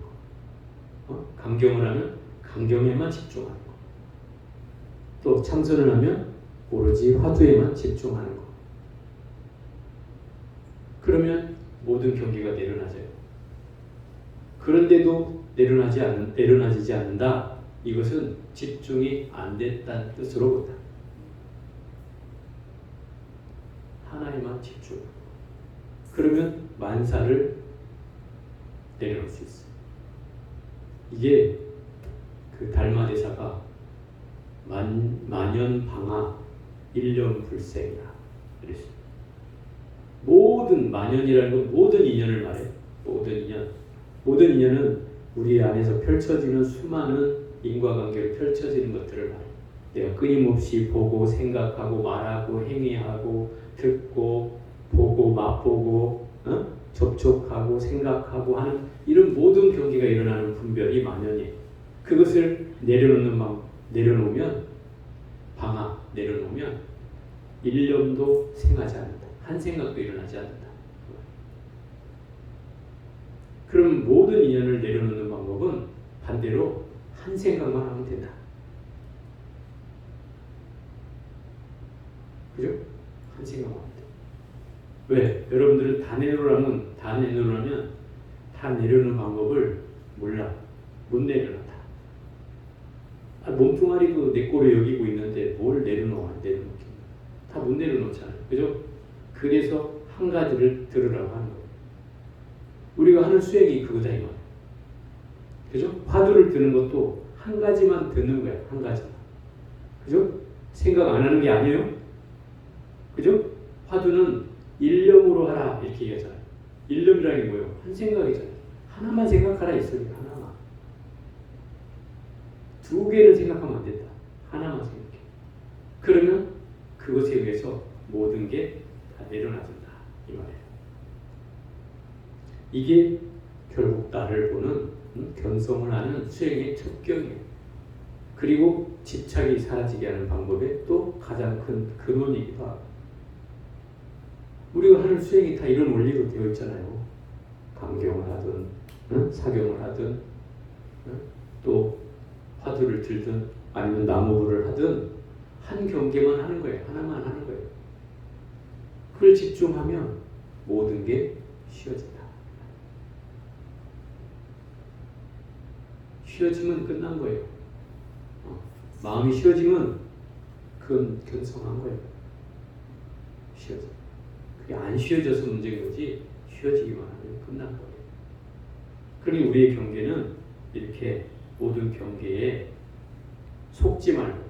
거. 감경을 하면 감경에만 집중하는 거. 또 참선을 하면 오로지 화두에만 집중하는 거. 그러면 모든 경계가 내려놔져요. 그런데도 내려놔지지 않는다. 이것은 집중이 안 됐다는 뜻으로 본다. 하나에만 집중. 그러면 만사를 내려놓을 수 있어요. 이게 그 달마대사가 만연방하 일념불생이다 그랬어요. 모든 만연이라는 건 모든 인연을 말해요. 모든 인연은 우리 안에서 펼쳐지는 수많은 인과관계로 펼쳐지는 것들을 말해요. 내가 끊임없이 보고 생각하고 말하고 행위하고 듣고 보고 맛보고 접촉하고 생각하고 하는 이런 모든 경계가 일어나는 분별이 만연이에요. 그것을 내려놓으면 내려놓으면 일념도 생하지 않는다. 한 생각도 일어나지 않는다. 그럼 모든 인연을 내려놓는 방법은 반대로 한 생각만 하면 된다. 그죠? 한 생각만 하면 된다. 왜? 여러분들은 다 내려놓으면 다 내려놓는 방법을 몰라. 못 내려놔. 몸뚱아리도 내 꼴을 여기고 있는데 뭘 내려놓아? 다 못 내려놓잖아요. 그죠? 그래서 한 가지를 들으라고 하는 거예요. 우리가 하는 수행이 그거다 이 말이에요. 그죠? 화두를 드는 것도 한 가지만 듣는 거야. 한 가지만. 그죠? 생각 안 하는 게 아니에요. 그죠? 화두는 일념으로 하라 이렇게 얘기하잖아요. 일념이라는 게 뭐예요? 한 생각이잖아요. 하나만 생각하라 있어요. 하나만. 두 개를 생각하면 안 된다. 하나만 생각해. 그러면 그것에 의해서 모든 게 다 내려놔진다. 이 말이에요. 이게 결국 나를 보는 견성을 하는 수행의 특경이에요. 그리고 집착이 사라지게 하는 방법의 또 가장 큰 근원이기도 하고. 우리가 하는 수행이 다 이런 원리로 되어 있잖아요. 감경을 하든 사경을 하든 또 화두를 들든 아니면 나무불을 하든 한 경계만 하는 거예요. 하나만 하는 거예요. 그걸 집중하면 모든 게 쉬워진다. 쉬워지면 끝난 거예요. 마음이 쉬워지면 그건 견성한 거예요. 쉬워져. 그게 안 쉬워져서 문제인 거지 쉬워지기만 하면 끝난 거예요. 그러니 우리의 경계는 이렇게 모든 경계에 속지 말고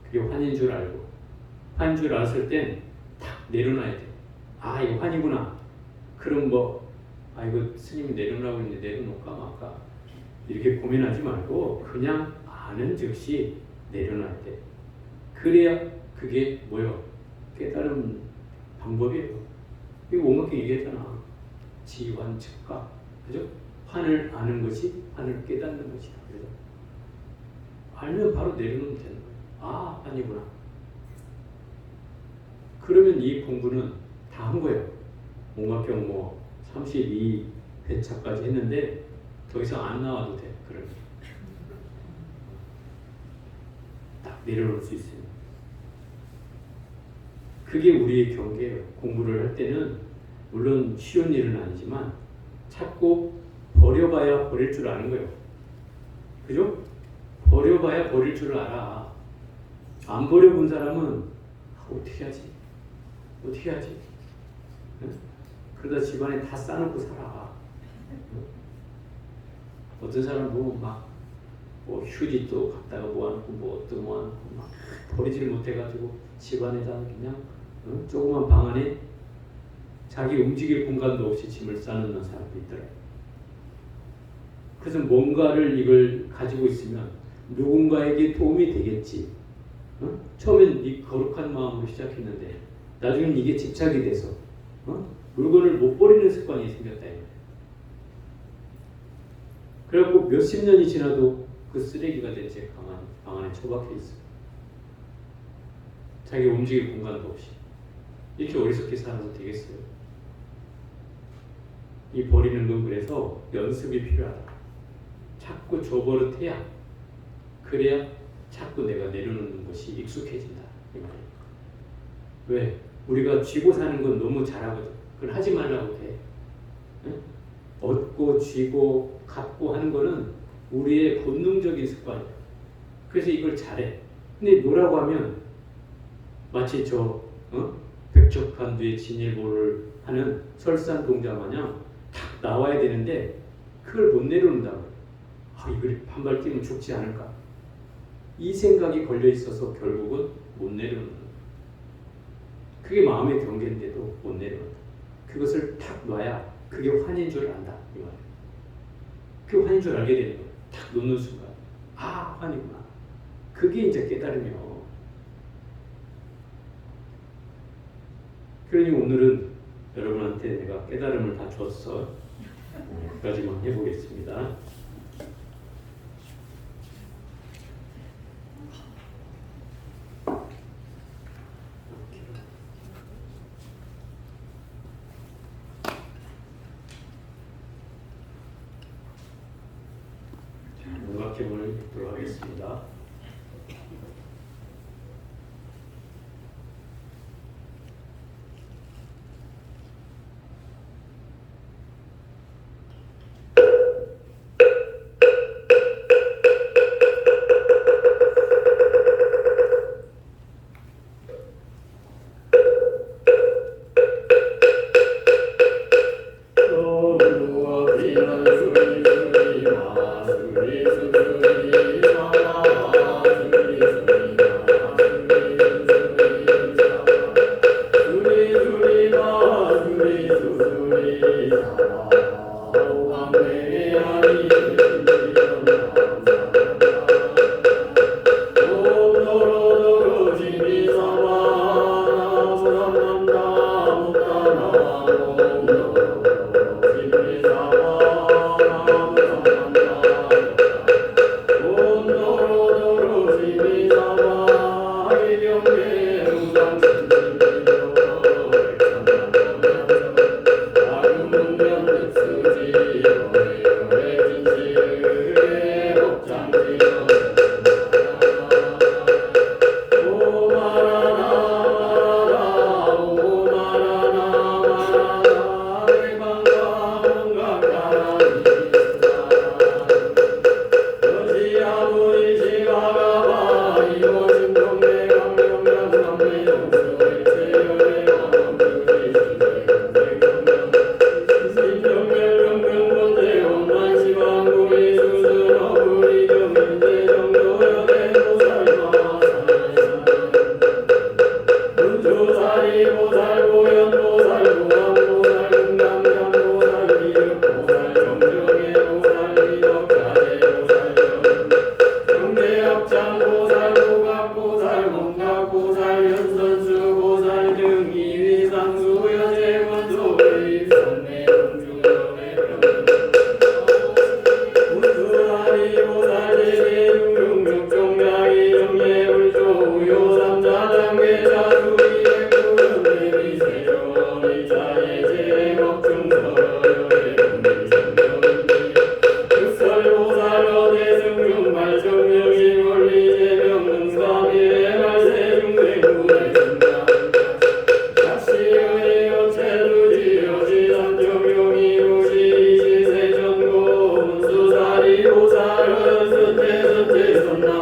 그게 환인 줄 알고 환인 줄 알았을 땐 탁 내려놔야 돼. 아 이거 환이구나. 그럼 이거 스님이 내려놓으라고 했는데 내려놓을까 말까 이렇게 고민하지 말고 그냥 아는 즉시 내려놔야 돼. 그래야 그게 뭐예요? 깨달은 방법이에요. 이거 원각경 얘기했잖아. 지환측각. 그죠? 환을 아는 것이 환을 깨닫는 것이다. 그죠? 알면 바로 내려놓으면 되는 거예요. 아니구나. 그러면 이 공부는 다 한 거예요. 원각경 32회차까지 했는데 더 이상 안 나와도 돼. 그러면 딱 내려놓을 수 있습니다. 그게 우리의 경계예요. 공부를 할 때는 물론 쉬운 일은 아니지만 자꾸 버려봐야 버릴 줄 아는 거예요. 그죠? 버려봐야 버릴 줄 알아. 안 버려본 사람은 어떻게 하지? 어떻게 하지? 응? 그러다 집안에 다 싸놓고 살아. 응? 어떤 사람은 뭐 휴지도 갖다가 모아놓고 뭐 어떤 모아놓고 막 버리지를 못해가지고 집안에다 그냥 조그만 방 안에 자기 움직일 공간도 없이 짐을 싸놓는 사람도 있더라고요. 그래서 뭔가를 이걸 가지고 있으면 누군가에게 도움이 되겠지. 처음엔 이 거룩한 마음으로 시작했는데 나중엔 이게 집착이 돼서 물건을 못 버리는 습관이 생겼다. 그래갖고 몇십 년이 지나도 그 쓰레기가 된 채 방 안에 처박혀 있어요. 자기 움직일 공간도 없이. 이렇게 어리석게 살아도 되겠어요? 이 버리는 건 그래서 연습이 필요하다. 자꾸 줘버릇해야, 그래야 자꾸 내가 내려놓는 것이 익숙해진다. 이 말이에요. 왜? 우리가 쥐고 사는 건 너무 잘하거든. 그걸 하지 말라고 해. 응? 얻고 쥐고 갖고 하는 거는 우리의 본능적인 습관이야. 그래서 이걸 잘해. 근데 노라고 하면 마치 백척한뒤에 진일보를 하는 설산동자 마냥 탁 나와야 되는데 그걸 못 내려놓는다고. 이걸 한 발 뛰면 죽지 않을까. 이 생각이 걸려 있어서 결국은 못 내려놓는 거야. 그게 마음의 경계인데도 못 내려놓는다. 그것을 탁 놔야 그게 환인 줄 안다. 이 말이야. 그게 환인 줄 알게 되는 거야. 탁 놓는 순간 환이구나. 그게 이제 깨달음이요. 그러니 오늘은 여러분한테 내가 깨달음을 다 줬어. 여기까지만 해보겠습니다. 문학개문을 읽도록 하겠습니다. Sutta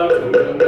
시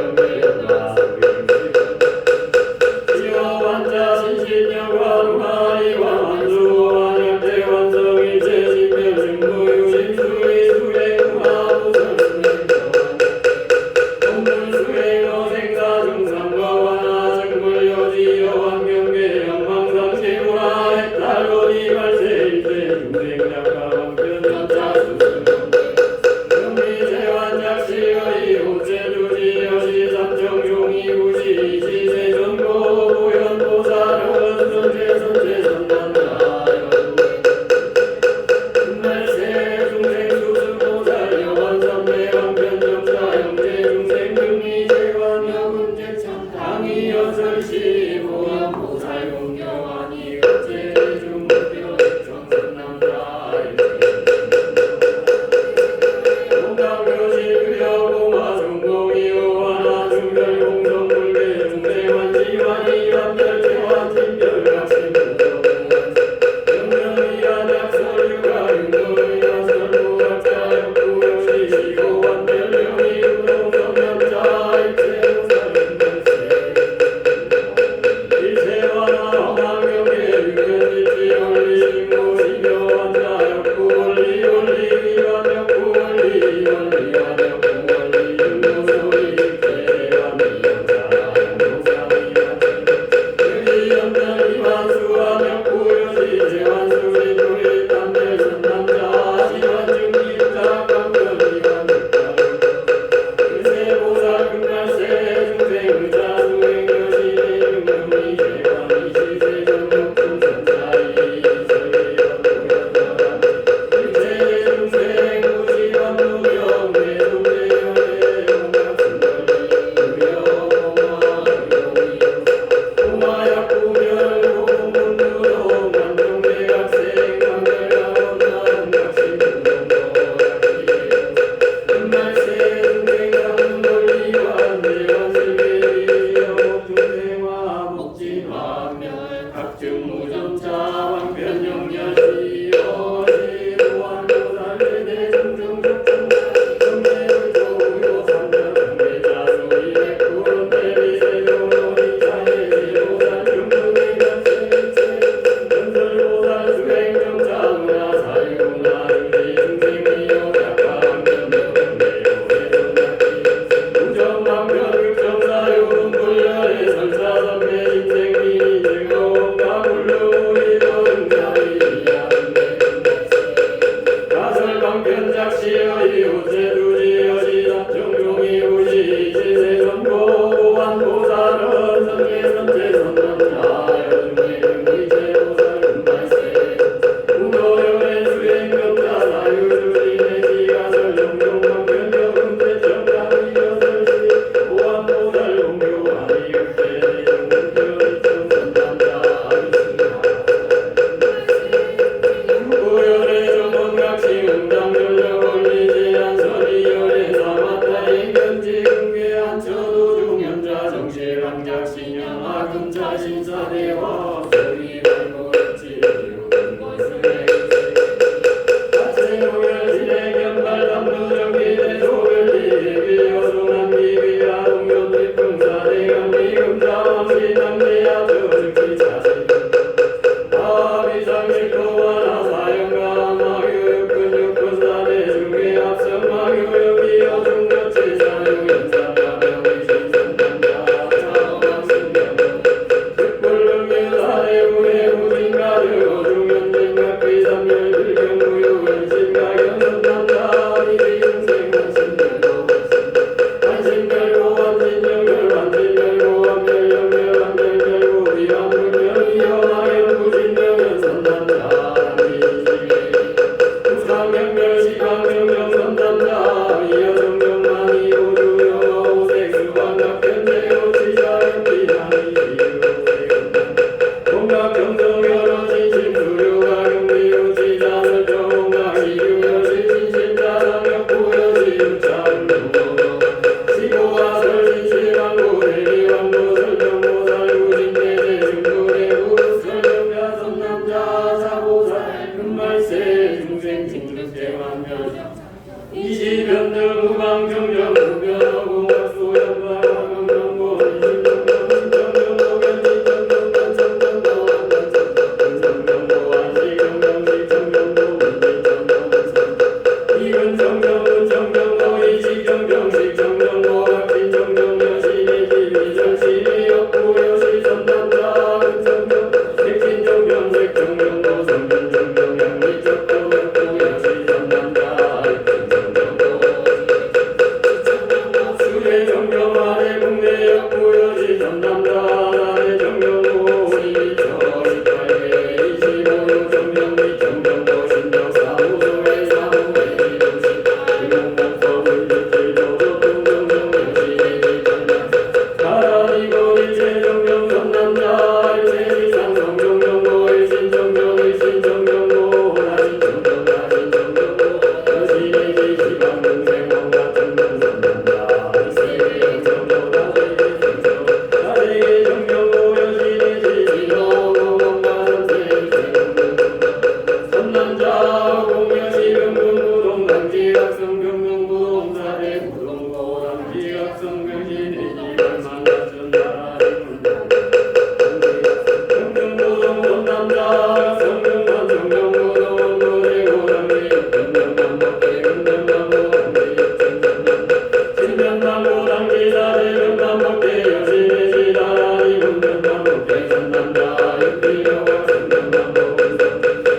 당지사들은 반복해 여신의 지다라니 문명 반복해 선남자 육비여와 선명 반복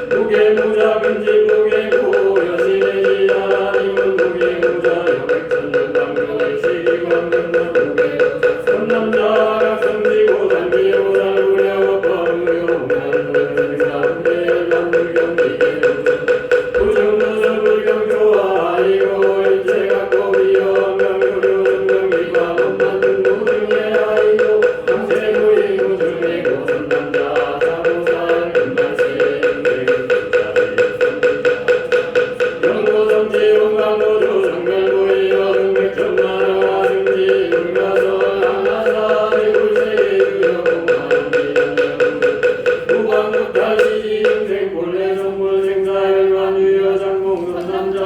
무게무자 근지무게고 여신의 지다라니 무게무자 여백천년 강조의 시기관명만 무게무자 선남자 각성지고 단기고 달구려 법무용 난무용사 대열남불경기계 부정도서 불경 좋아이고 일체가 고비여 명효료 정경기과 못만든 무중의 아이고 강세무이 무중이고 선남자 사보살 금만세 영고성지 원광고조 정멸부의 여등백천만화 승지 불가설 한나사 대굴세계 유여공만비연명 무방국달시지 중생 본래 성불 생사열만 유여장공 선남자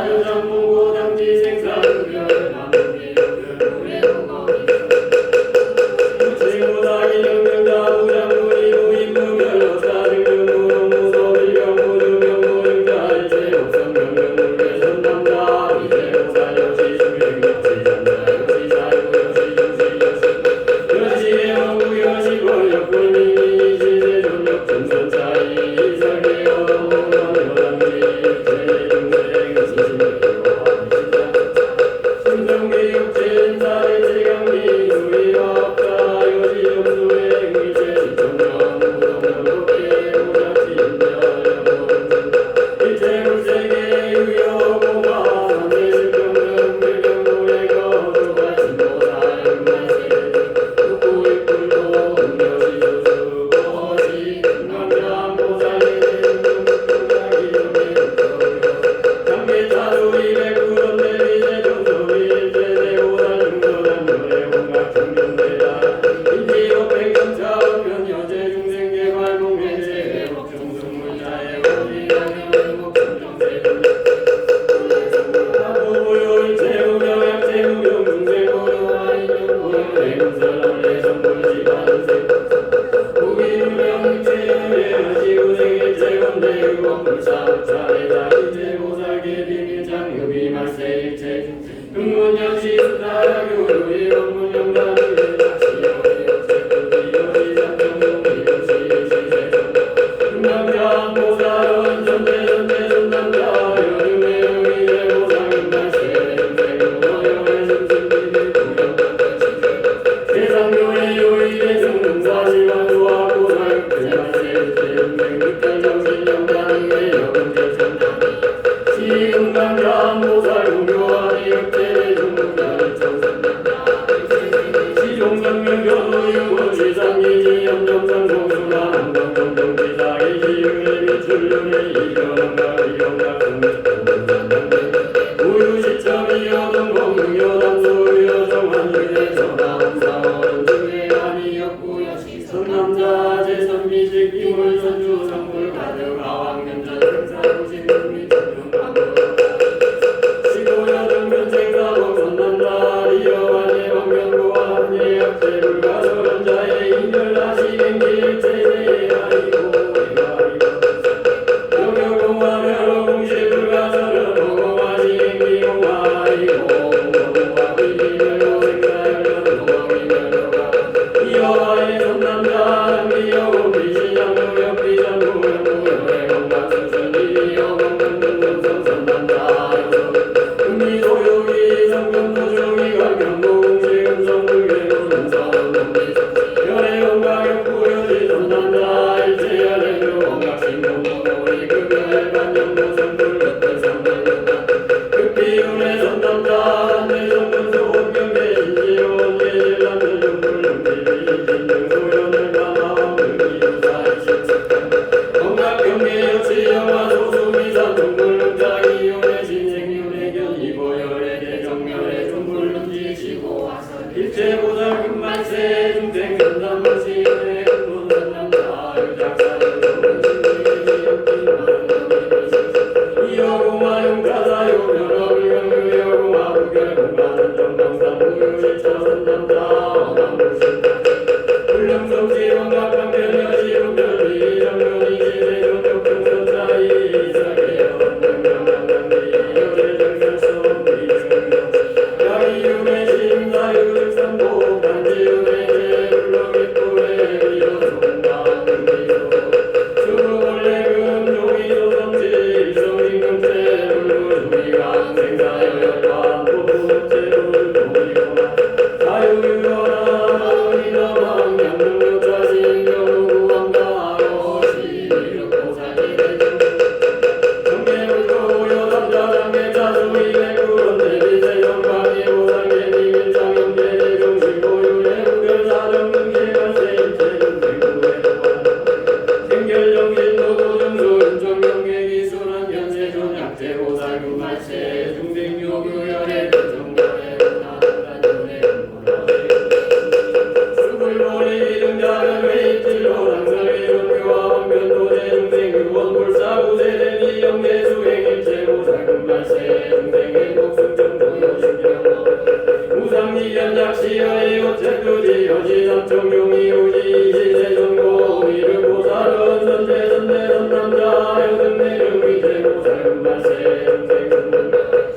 여장공 고당지 생사유별 남무기여별 우레공거기 무치무사기 영명자 무장무리 무인무별 역사등등 무동무소bil경 무등경 일체 옥성명명 물개 선남자 이제무사 역시 중생 역시 장자 역시 사유 역시 중시 역시 여시의 원구 여시골 역불민이 시세존역 전선차이 이설계여 동원여당지 일체 중생 시신대와 신성기 육체인사의 제강기 수위업자 여시영수의 의체 시청전 무동연독계 무작지인별 일체 물세계 유여공화 선대실병등 불경물의 거주가 신보살 금만세 육구육불도 음료시 수수고시 금강장 보살리는 금강기 정례 장계차수 이백구론 대리제 정소리 일제대보살 중도단 노래 공각 정경대다 인지옥 백경차 우편여제 중생개발 공매제 회복중승물자의 원리가면 목청정세 부부요 일체우병 약체우병 중생고요 아이경고요 대군설함내 성불지반세 무기유명 일체유명 지구생의 체건대 유건불사불차례자 일체보살계 비밀장유비 말세 일체 흥문역시 수다야교류 이원문영단유의 작시여의 역세불비여시 장정용이여시 시세전 금강장 보살은 전대전대 전남자 여름의 영의제 보살금발세 중생무도여의 승승비비 공경단단시 세상교의 요의대 승능사시반수와 보살급제만세 일체음생극단 정신영단의 여금제천단이 시금강장 보살 공교하니 역제대 중국단의 청선단자 시종성명견우 유무지상이지 염정상성수나 한동정정지사기 시흥의 미출륜의 이경각 이경각 공전단단단대 우유시점이 여동공능여담수 여정한유대 전하공사원 중해간이 역구여 시선남자 제선미직 기물선주 성불 가득 아왕면전 생사부신 금미천명방도 시고여등변 생사복 선남자 리여완의 왕면고와 예약제 불가설원자의 인별나시행기 일체제의 아이고 영여공화 멸호공시 불가설은 오공화시행기 공화이고 공공화 비비멸로 생사열전 공공이멸로가 이여와의 선남자 장기여고 비시장무역 비장무역무역의 공각수순이 여공근근근성 선남자 금미소유기 성금무중이 강경무공시 금성불계무능선 연의 공각역구여지 선남자 일체열의 공각신공무의 급여의 반영무성불 급불성불급반 급비운의 선남자 단대성문소 원경계인지원 예질남들 용불용대비진정소연을 가마왕불기유사이십석단 건각경계 역시 영화 소수미사 중불능자 이윤의 신생윤의 견이보열의 대정멸의 중불능지시고 일체보살 금만세 중생 선담무시의 근본선남자 유작사를 이여공화용가사요 별어불경유여공화 부결공가는 정방산 무유일처선남자 어망무신 불능성지 원각강변여시 우별비 정면이 시세존역등선사이 이사계여 원명강강강비 여대정설성 비승경 야이윤의 심사 이연작시여의 오책두지 여지 삼총용이 오지 이시세존고 이르보살은 선대선남자 여등내름 이제보살 말세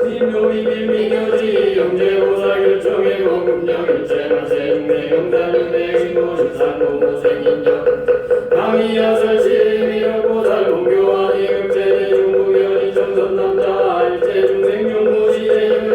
임용이 밀민여지 영재보살 결정의 공급령 일체말세 중내 영단윤의 인모십산노무생인여 강의야설시 미륵보살 공교환이 극제대 중국연이 정선남자 일체중생용무시제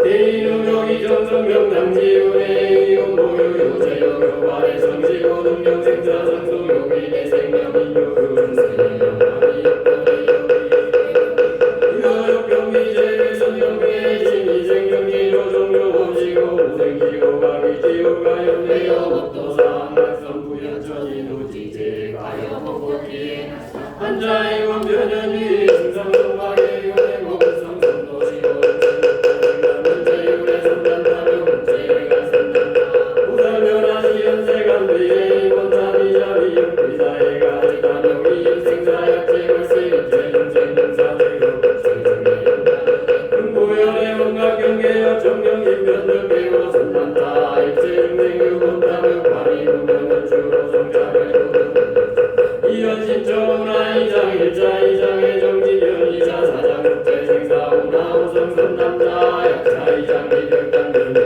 대인우명이 정성명당지운의 이용보유유제영교발의 성지고능력생사상소용인의 생명인요유은세영유역경미제외선영의 신이생명기조종료오지고 우생지고가기지우가연내여법도상 백선부연천이노지제가여법고기에 한자의 원변연이 승상성마의 윤회고 성성도시고 우살면하시 연세간비의 원사비자비 역비사의가 일단용이 인생사약제걸세 일체중생능사대로 금고연의 원각경계여 정령인변득배워 선난다 일체중생유본담을 관이무명은 주로 성자를 이연신정우나 이장 일자 이장의 정지견이자 사장 국제생사 우나 우성선 남자 약자 이장 미륵단등의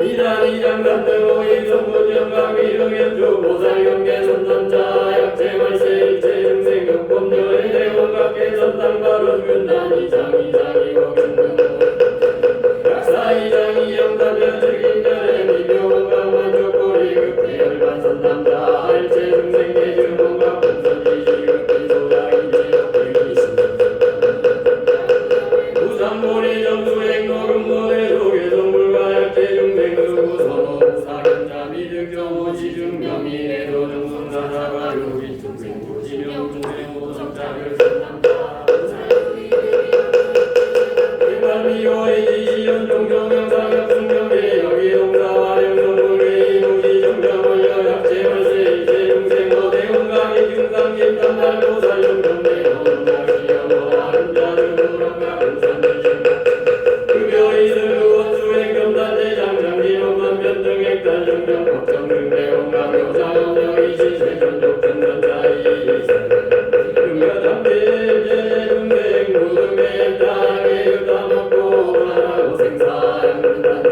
이단 이장 간등호 이성문 영각 미륵연주 보살경계 선남자 약제말세 일체중생 역법녀의 대원각계 선당발언 윤난 이장 이장이고 경등호 약사 이장이 영단여 즉인년의 미묘가 만족고리 극대열반 선남자 일체중생계 주몽각 본선지시 극대소장이제 우상고리 정수행노금노의 소개성불과 약제중생 의구선호 우사견자 미득경호지중명인의 도정성사자가 요기중생 고지명중생 모성자별 선남자 일반미호의 지시연 종종영상역승명의 여기동사와 영성불의 이무지정정원여 약제말세 일체중생 어대원강의 중상김담달보살 영정대원장시여모 아름자들 무런가 우선지중 급여이슬 원수행 겸단대장장기용만 변등액달 정정 법정등대원강 여자원영이 시세전족전전자이 금여담대제중생 무등대 땅에 유다먹고 하나고 생사양분단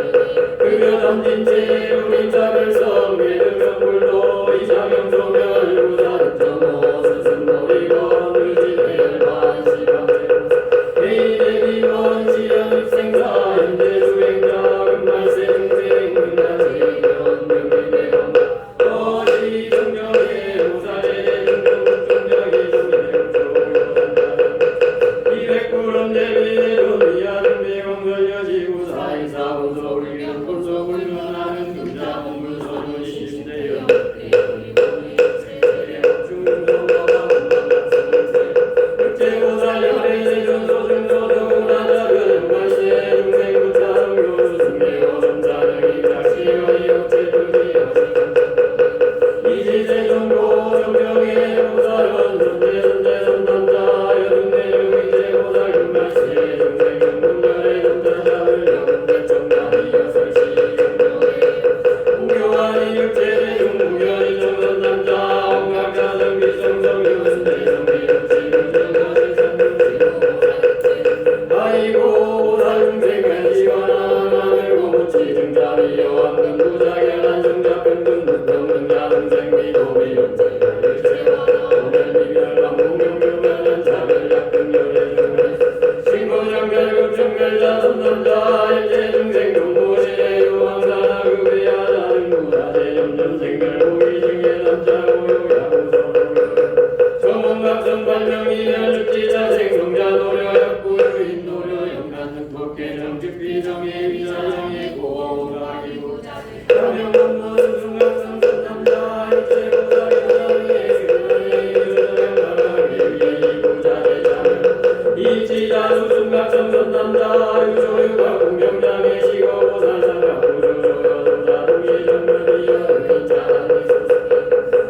금여담진체 우리자별성 매듭성불도 이상형소멸 우사득정호 스승놀이건 의지대열반시방제 개인의비원 시연입생사 현재수행자 금말세중생 금난세견 명예대원 거시 정경의 우사의 중정중정이 정대국조요단다 이백구름 대비대존 이하등대공설여지구 사인사본소불견 본소불견하는 금자본물소는 시신대여 아이고 사중생은 시원한 고무치 등자리 여왕은 부자견한 정자병든 묵병든 야등생 미도미 영제가 일체와나 오멸미멸랑 무명묘면은 자별약등열의 신고정별급정별자 선남자 일체중생 동무시대 유왕사나 급의하다는 무다제 염전생별 보기중에 남자고요야구서로 정원각성 발명이면 죽지자 생성자 노려약구유 인노려 영단능법계정 즉비정의 위자정의 고원가기 가명원문 중각성 선남자 일체보살의 그날의 유정영가의 위에 부자대자는 이치자수 중각성 선남자 유조유가 공명장의 시거보살사가 구조조여조자 동의정면이여 의자하니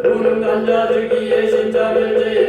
무능단자 즉위의 신자별제에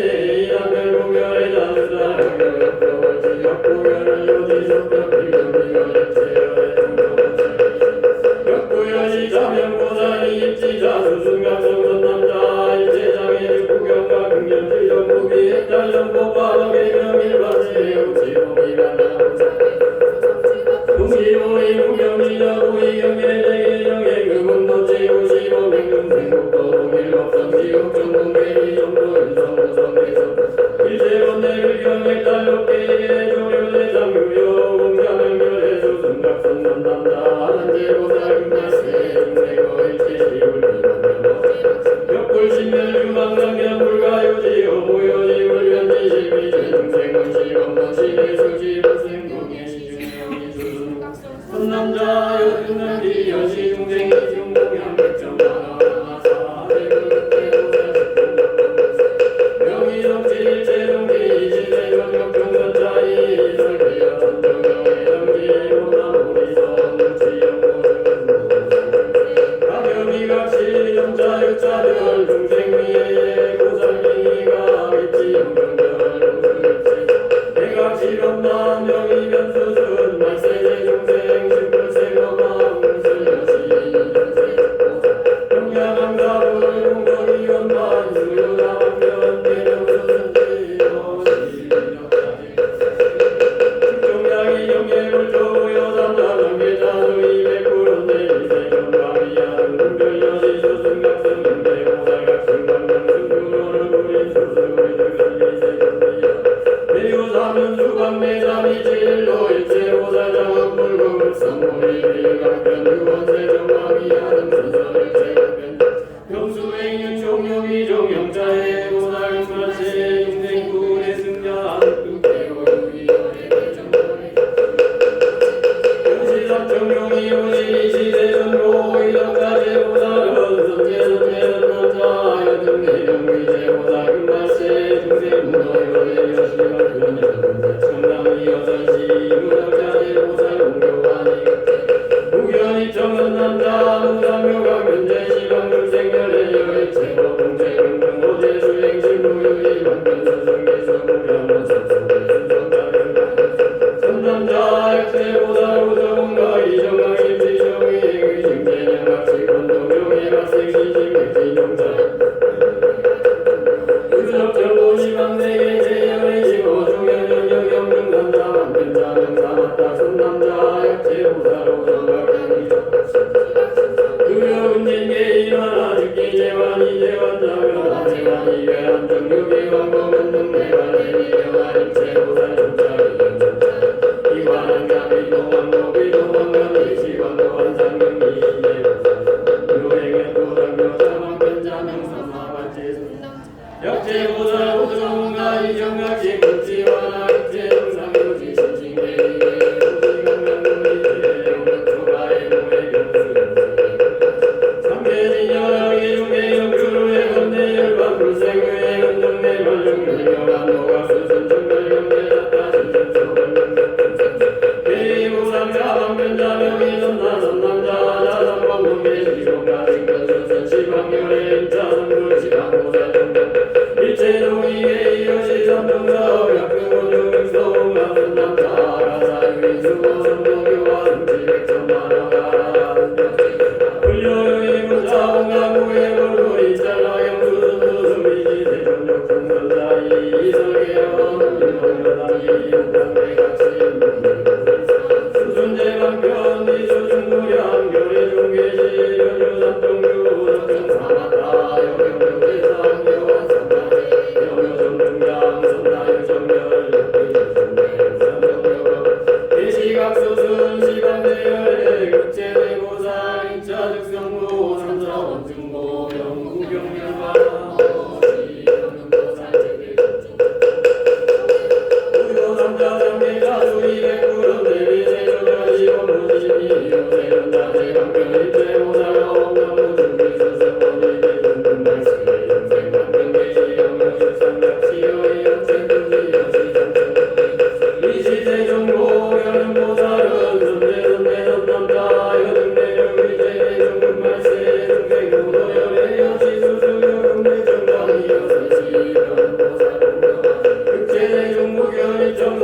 이시대중고려는 보살은 선대선대선남자여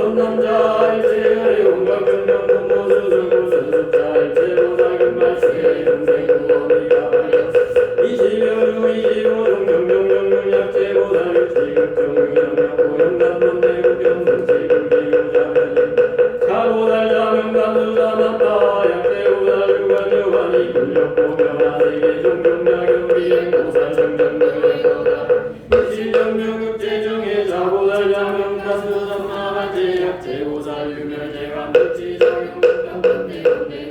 선남자 일체의 온갖 경력 공모수수고 수습자 일체보다 금발시의 영생구원이가 발려 이시여루 이시오종 경경경경 약체보다 육지극정유정력 고영감론 내구경문 지극기유자별리 차보달 자명감수사 맞다 약체보다 유관여관이 굴력고변화세계 종경약용 비행고사 정정무행보다 일시정명극제정의 자보달 자명가수선마한제 약체보살 유멸제감 극지정용극감건대건대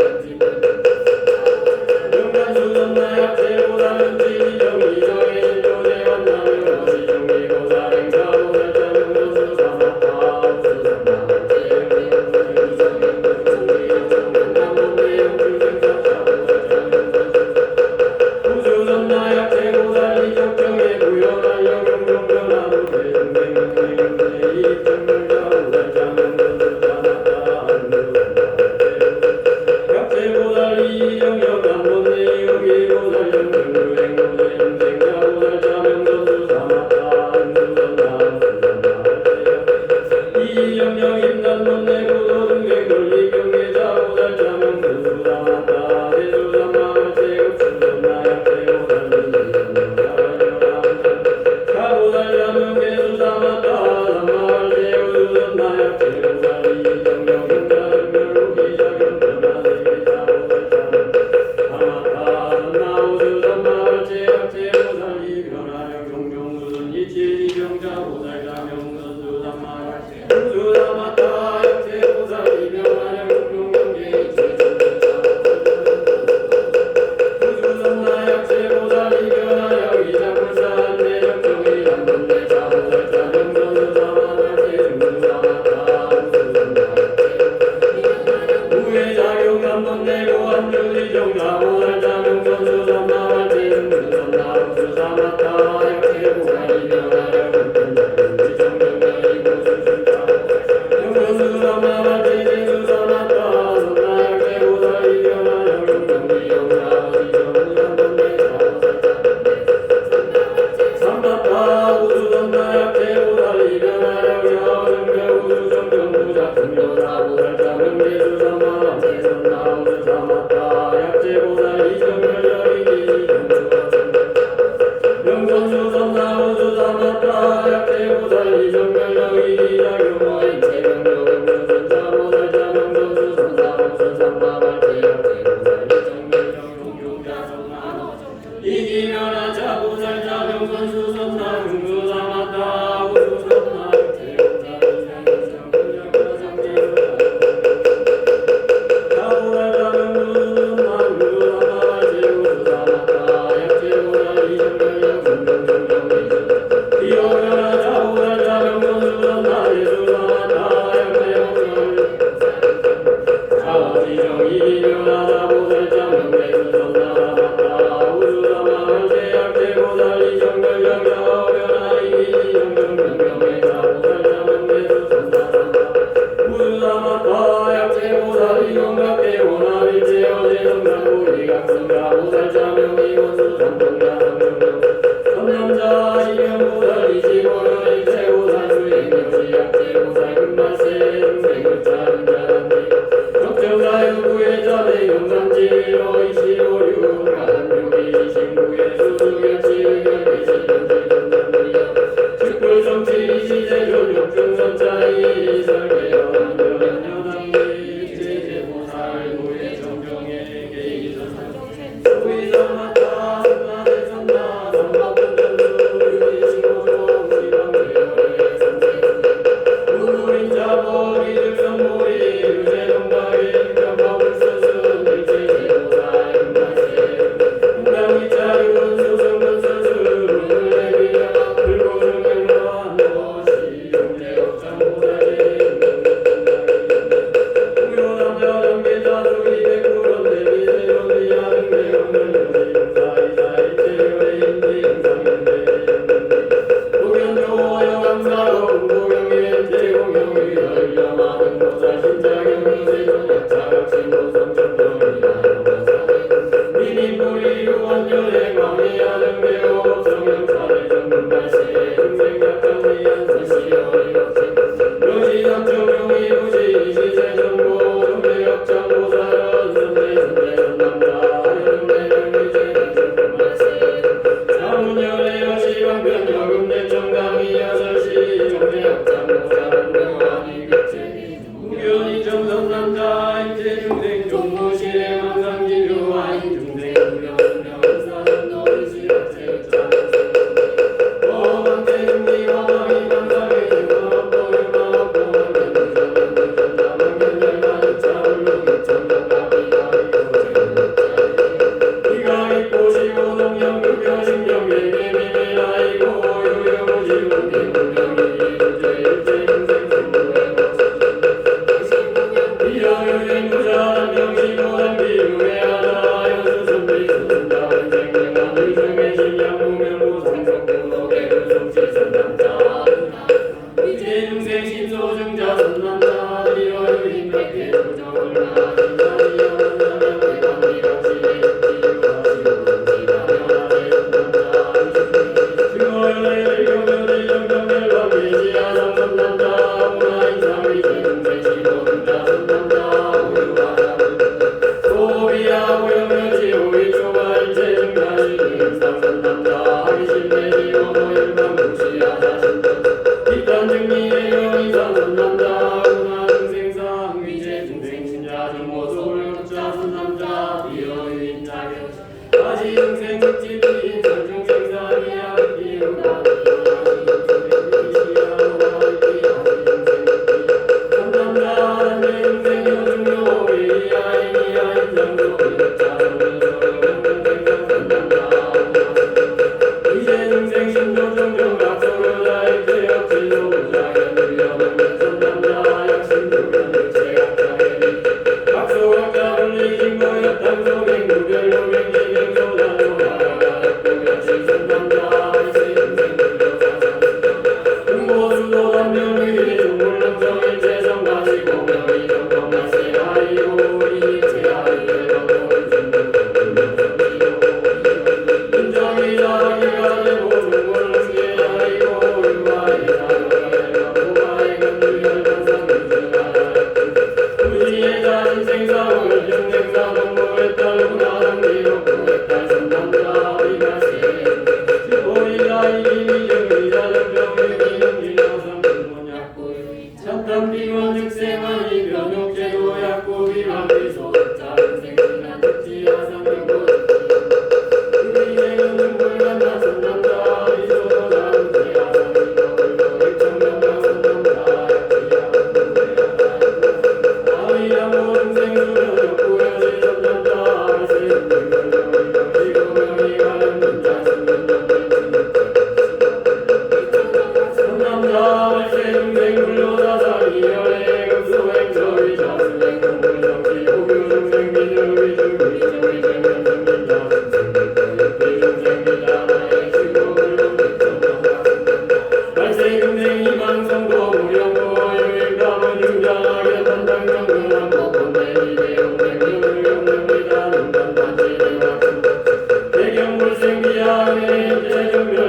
영간수선나 약체보살 윤지정이정의 신조대환나명 어시정기고사 행사보살 자명도수사마타 우수선마한제 우수선나 약체보살 이적정의 구현할 영용종변화도 대중생명의 이익정명자보살 자명도수사마타 약체보살 이정역 안본내 여기보살 정정유행보살 인생자보살 자명도수사마타 인수선나 이정역 인단본내 구도등객 권리경계자보살 자명도수사마타 대수선마을 제급수선나 약체보살 자보살 자명계수사마타 삼마을 제우수선나 약체보살 이정역 인가등멸로 기자경 변화세계 자보살 자명사마타 선나우수선마을 제약체보살 이변화력 종종우선 이치지병자보살 자명선수선마을 우수사마타 약체보살 이변화력 종종경계 우수선나 약체보살 이변화력 이자불사한 내적정의 안본내 자보살 자명선수사마을 제중수사마타 우수선나 우회작용 안본내고 안주지정 자보살 자명선수선마을 제중수선나 우수사마타 약체보살 이변화력 정정경계이고 수술자 영선수선마을 제중수사마타 선나 약체보살 이변화력 정정기용자 지정우산본내 자보살 삼마타 우수선나 약체보살 이변화력 여정경 우수정경부자 금요자보살 자명계수선마을 제선나 우수사마타 약체보살 이정열여이기 영선수선나 우수사마타 약체보살 이정열여이기 자경어인 체명여경 수선자보살 자명선수선나 우수선마을 제약체보살 이정열여용용자선나 이기면한 자보살 자명선수선나 금수사마타 우수선나 자보살 자명선수선나 금수사마을 제우수사마타 약체보살 이정열여 금정정경이전 이오면한 자보살 자명선수선나 예수사마타 약체보살 자원지정 이기면한 자보살 자명계수선나 우수사마을 제약체보살 이정열여 여변화 이기정경경경의 자보살 자명계수선나 우수사마타 약체보살 이용각계 원합일체 어제성장고이각성 자보살 자명이 원수삼통자 성경경 선남자 이명보살 이시고려 일체보살 수행명시 약체보살 금발세 중생을자른자란데 적정사유구의 자대 영감지로 이시고류 가단묘기 이신구의 수수결치 의결계시정지정전물려 즉불성치 이시제존 역중선자이 설계연 여단여단계 제제보살 고의 정경의 계기선 소위선마타 선나대선나 삼법전전수 유기신고종 지방계열의 선체 우물인자보 이득성보리 유재동방의 인격법을서순 일체제보살 금발세 금강이차윤 수성근서수 물내비야 불고정경로한 것이 정제업장보살의 우요남자 정계자수 이백구런 대비세론비야 등대경면 사이사이 체열의 인지응상인대 도견조어여 감사로 공고경의 제공경의 열려마는 보살 신자경의세존 약차각신고성 정정이나 미민불이 유원열의 광해야 등대오 법성영사대 정금발세 중생약정의 연설시여 이각생 명시상정용 정지 정대역장 모사는 명환이 급제 무견이 정선남자 인재 중생 종무실의 망상지 교화인 중생 무견 사는 노릇이 어째 어망제 중리 어망이 망상의 중화업도 율마업도 만견열만을 차울로 천당가비가 이가 있고 시고동령 유교신경 개개미미라이고 요요지문 개문명이 일제일제 중생승부에 비여유행 부자란 명시고란 비유해하다 여수선비 수선다은 생명한 일성의 신양 무명무 상성부록의 불성시 선남자 이제 중생 신소증자 선남자 비여유행 백개 조정을 마신다니 여만나면 대관비가 시대 인생 특집이 설중생산이야 비우다 삼남자 내 인생 요중요 이야이야 인장도 일자 성문서로 삼남자 이제 중생 신조정정 각소르다 일제 역질도 부자견 늘려놓는 삼남자 약신조견 일체각자의 각소각자 분리진 거역 당소맹 무별로맹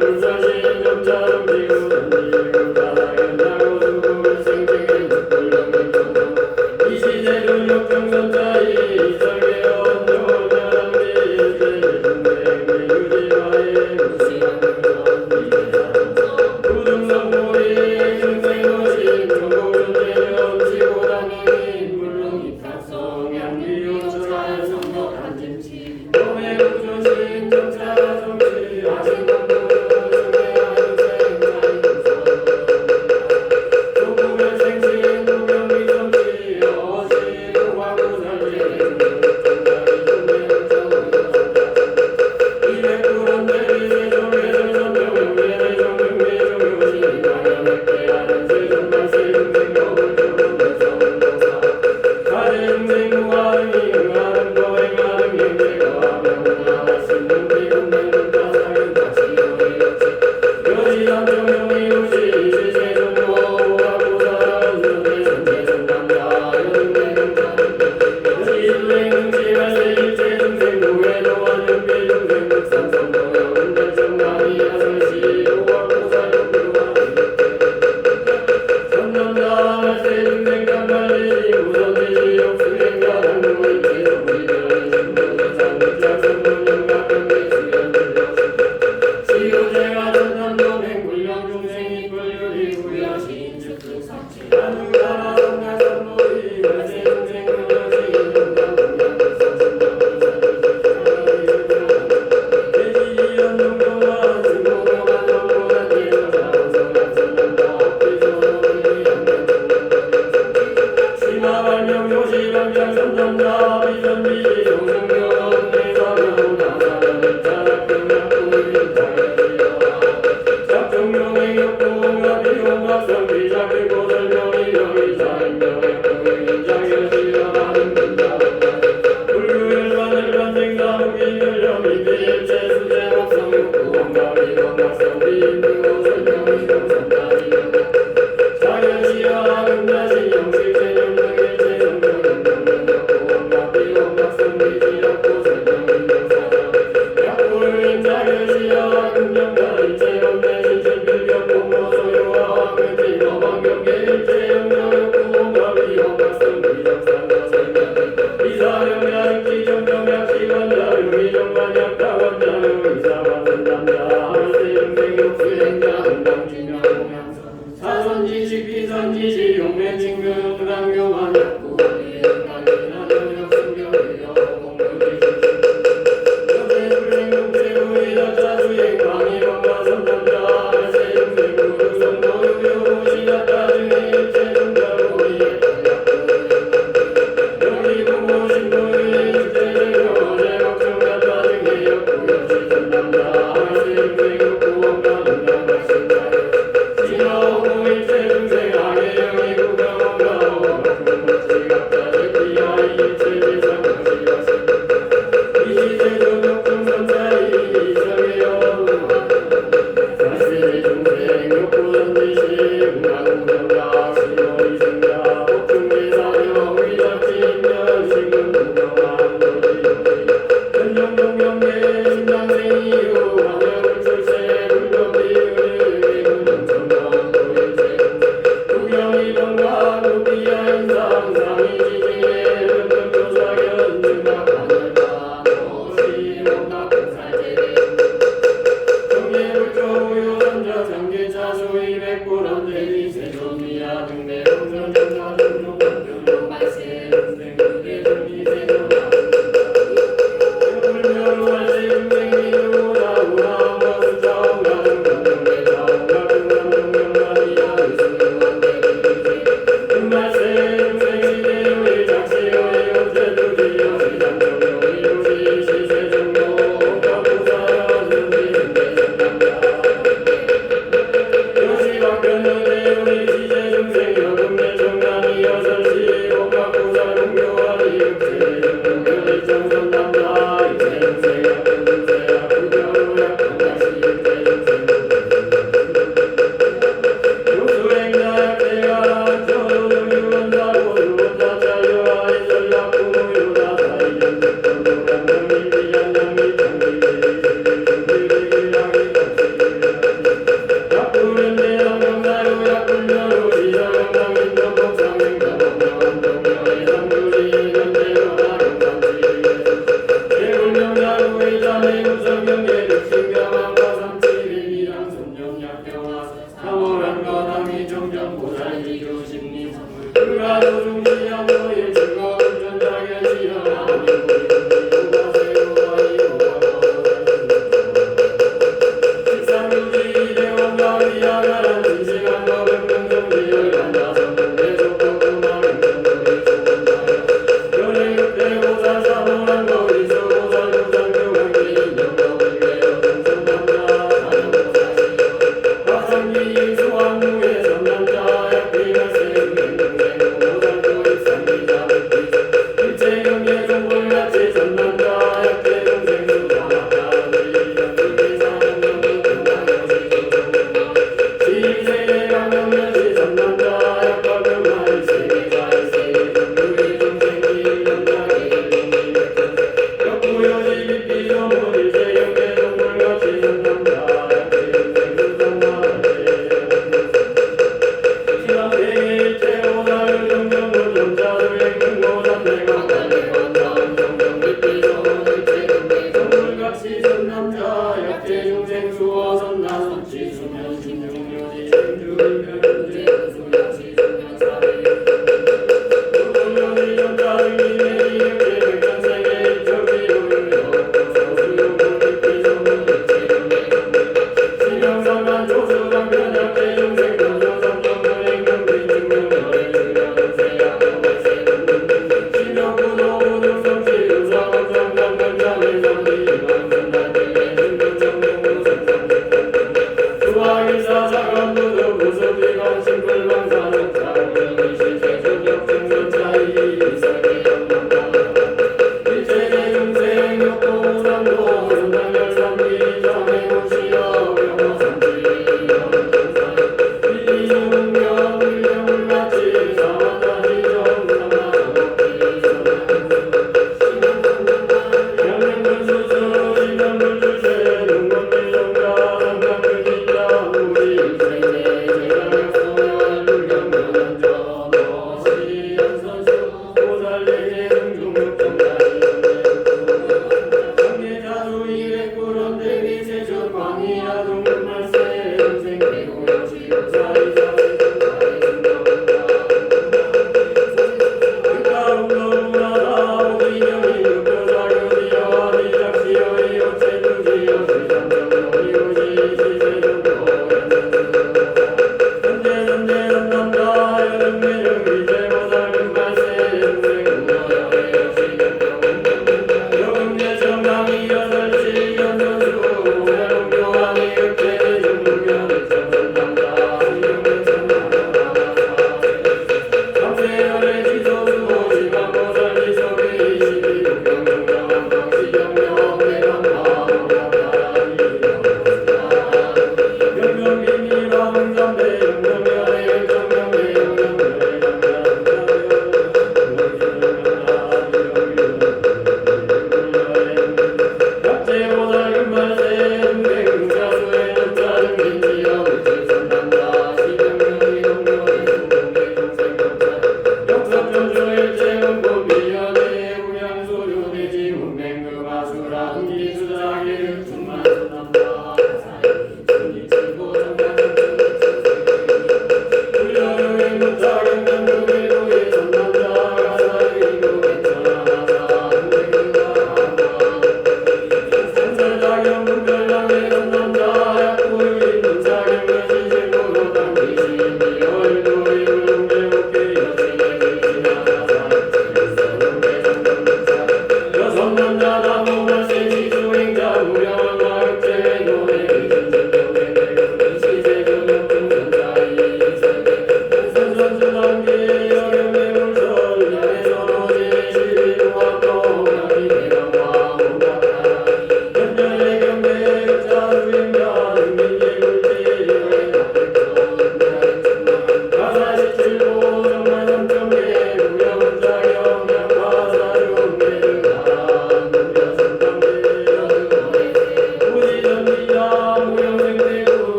불사시 점자름 지구는 일군 바다견 나고 수금을 생생해 죽불 안우가나 성가선보이 말세 동생 그것이 인정당 동양을 돼지지연 동동한 승고경한 정보단 대조사원 성남선남다 앞비소노의 양면종동동영 심화발명 요시방장 선남다 비전비지 종성경 내사명 나사명 자락병약국을 인상해지어 작종명의 역공과 비공각성 비작되고 설명이 명의사인명의 공의 인장여시어 나는 분자원다 불교열반을 반생사무 기념이 비일체 수제목성 욕구원과 비공각성 비인등호 설명이 공산다리려다 자연시여 금자신 영식체념 등일체 성경인 동명역구원과 비공각성 비지역구 설명이 명사장 약구인 자연시여 금정가일체 원대신 실필격 공모소요와 황금지 거방경계 일체 영정역구원과 비공각성 비적상과 설명이 이사령량 기정정약 시관자료 이정관약 다관자료 이사관선 남자 할세용생 욕수행자 은당진영 공양선 사선지식 비선지식 용맹친근 강교만 약구원이 은강이나 능력승경이여 공무지식 여대불행동체구이 다자수행 광희원과 선남자 할세용생 구육성도유요 시다따중에 일체종자로 여기 공모 신고의 주제제교 제각정가 따중에 역구여시 선남자 할세용생 역구원과 능력과 신자여 진화오고 일체중생 악의영이 구경원가 오각중목지각자 제기하이 일체지상공시가시 이시제조 역중선자이 이성의여 사시중생 역구선지시 응가구경가 시머리승자 복중계사령 위작지인면 신근구경한 도지용지 현정동경계 신장생이유 방역을 출세 불법비의의 의문정정정 구경이동과 도피야 인상 상이지지에 현정조사견 증각하늘과 도시 원각공살제대 정예불조우유선자 상계차 수위 백불원 대리 세조미야 등대 공전전자 등록원주로 말세 등생국의 정리 세조나 불묘로 말세 등생이유다 우라마 수자원가 등건정대 자원가 등감정경관이야 의수유한 대리기세 등말세 등생시대요의 작시여의 연세두지여 시장정용이 요시 시세정용 온가부사여 등비등대전남자 요시박변여대요의 시제중생 여금내 정강이 여설시 온가부사 공교와리 육체정용의 정선남자 일체중생 약분중생 약구겨로 약분다시 일체중생 요수행자 약대가 저도정유원사고 유원자 자유와의 전략부모유다 사이전특권도 양명이 비양명이 장기대리 중기대기량이 약불연대 양명사요 약불면로 시사영광인 정복상행정법령한 정명의 상주리 연대로나 영상지리에서 대불명자루의 자매 우성경계 득신경함과 삼치리기랑 손정약경화 사월한 거당이 정정보살기 교심리 불가도 중시양 너의 즐거운 전자견 시연하니 식상유지 대원과 위아가란 진실한 거백명정지열 간다성공 대속도구만 행정도의 조건하여 연예급대보살 사모란 거리수 보살 부산교강기 인정거불매여 등성남자 사령보살시여 화성기 수왕무의 선남자 약비말세 등행등행 보살도 입상기자 백비자 일체경계 종불같이 선남자 약대동생 수자마다 의리전득의 사령정도 등당여시 시세계 강명면시 선남자 약과병마이 세계자 일세계 정유의 중생기 일년자기 일동이 백전 역구여시 빛비전무 일체경계 종불같이 선남자 약대동생 수자마다 시간대의 일체오사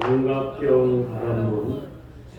온갖병 바람문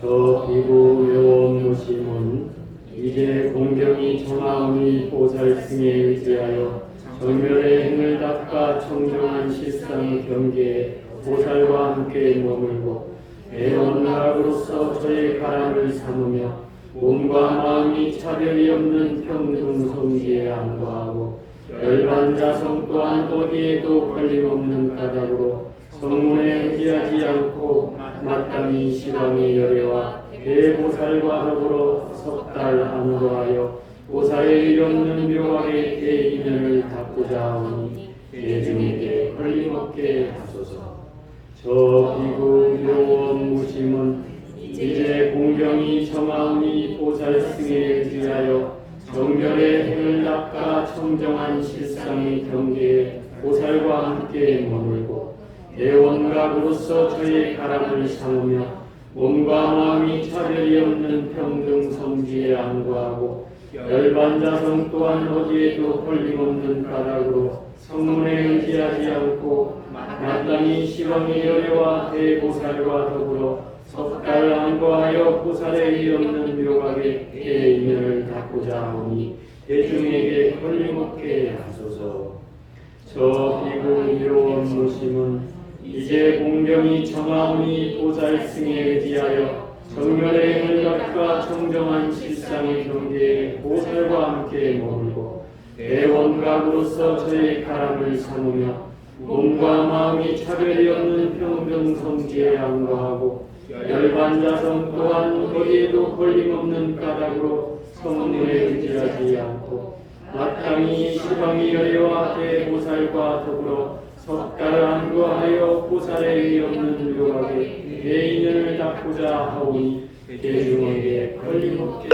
저 비구 묘원무심은 이제 공경이 정하오니 보살승에 의지하여 정멸의 행을 닦아 청정한 실상 경계에 보살과 함께 머물고 애원락으로서 저의 가람을 삼으며 몸과 마음이 차별이 없는 평등 성지에 안거하고 열반 자성 또한 어디에도 걸림없는 까닭으로 성문에 의지하지 않고 마땅히 시방의 열애와 대보살과 더불어 석 달 안거하여 보살의 일없는 묘하게 대인연을 닦고자 하오니 대중에게 걸림없게 하소서. 저 비구 묘원 무심은 이제 공경이 청하오니 보살승에 의지하여 정결의 행을 닦아 청정한 실상의 경계에 보살과 함께 머물고 대원각으로서 저의 가람을 삼으며 몸과 마음이 차별이 없는 평등 성지에 안거하고 열반자성 또한 어디에도 걸림없는 까닭으로 성문에 의지하지 않고 마땅히 시방의 열애와 대보살과 더불어 석 달 안거하여 보살의 일 없는 묘각에 대인연을 닦고자 하오니 대중에게 걸림없게 하소서. 저 비구 묘원 무심은 이제 공경이 청하오니 보살승에 의지하여 정멸의 행을 닦아 청정한 실상의 경계에 보살과 함께 머물고 대원각으로서 저의 가람을 삼으며 몸과 마음이 차별이 없는 평등 성지에 안거하고 열반자성 또한 어디에도 걸림없는 까닭으로 성문에 의지하지 않고 마땅히 시방의 열애와 대보살과 더불어 석 달 안거하여 보살의 의 없는 묘각에 대인연을 닦고자 하오니 대중에게 걸림없게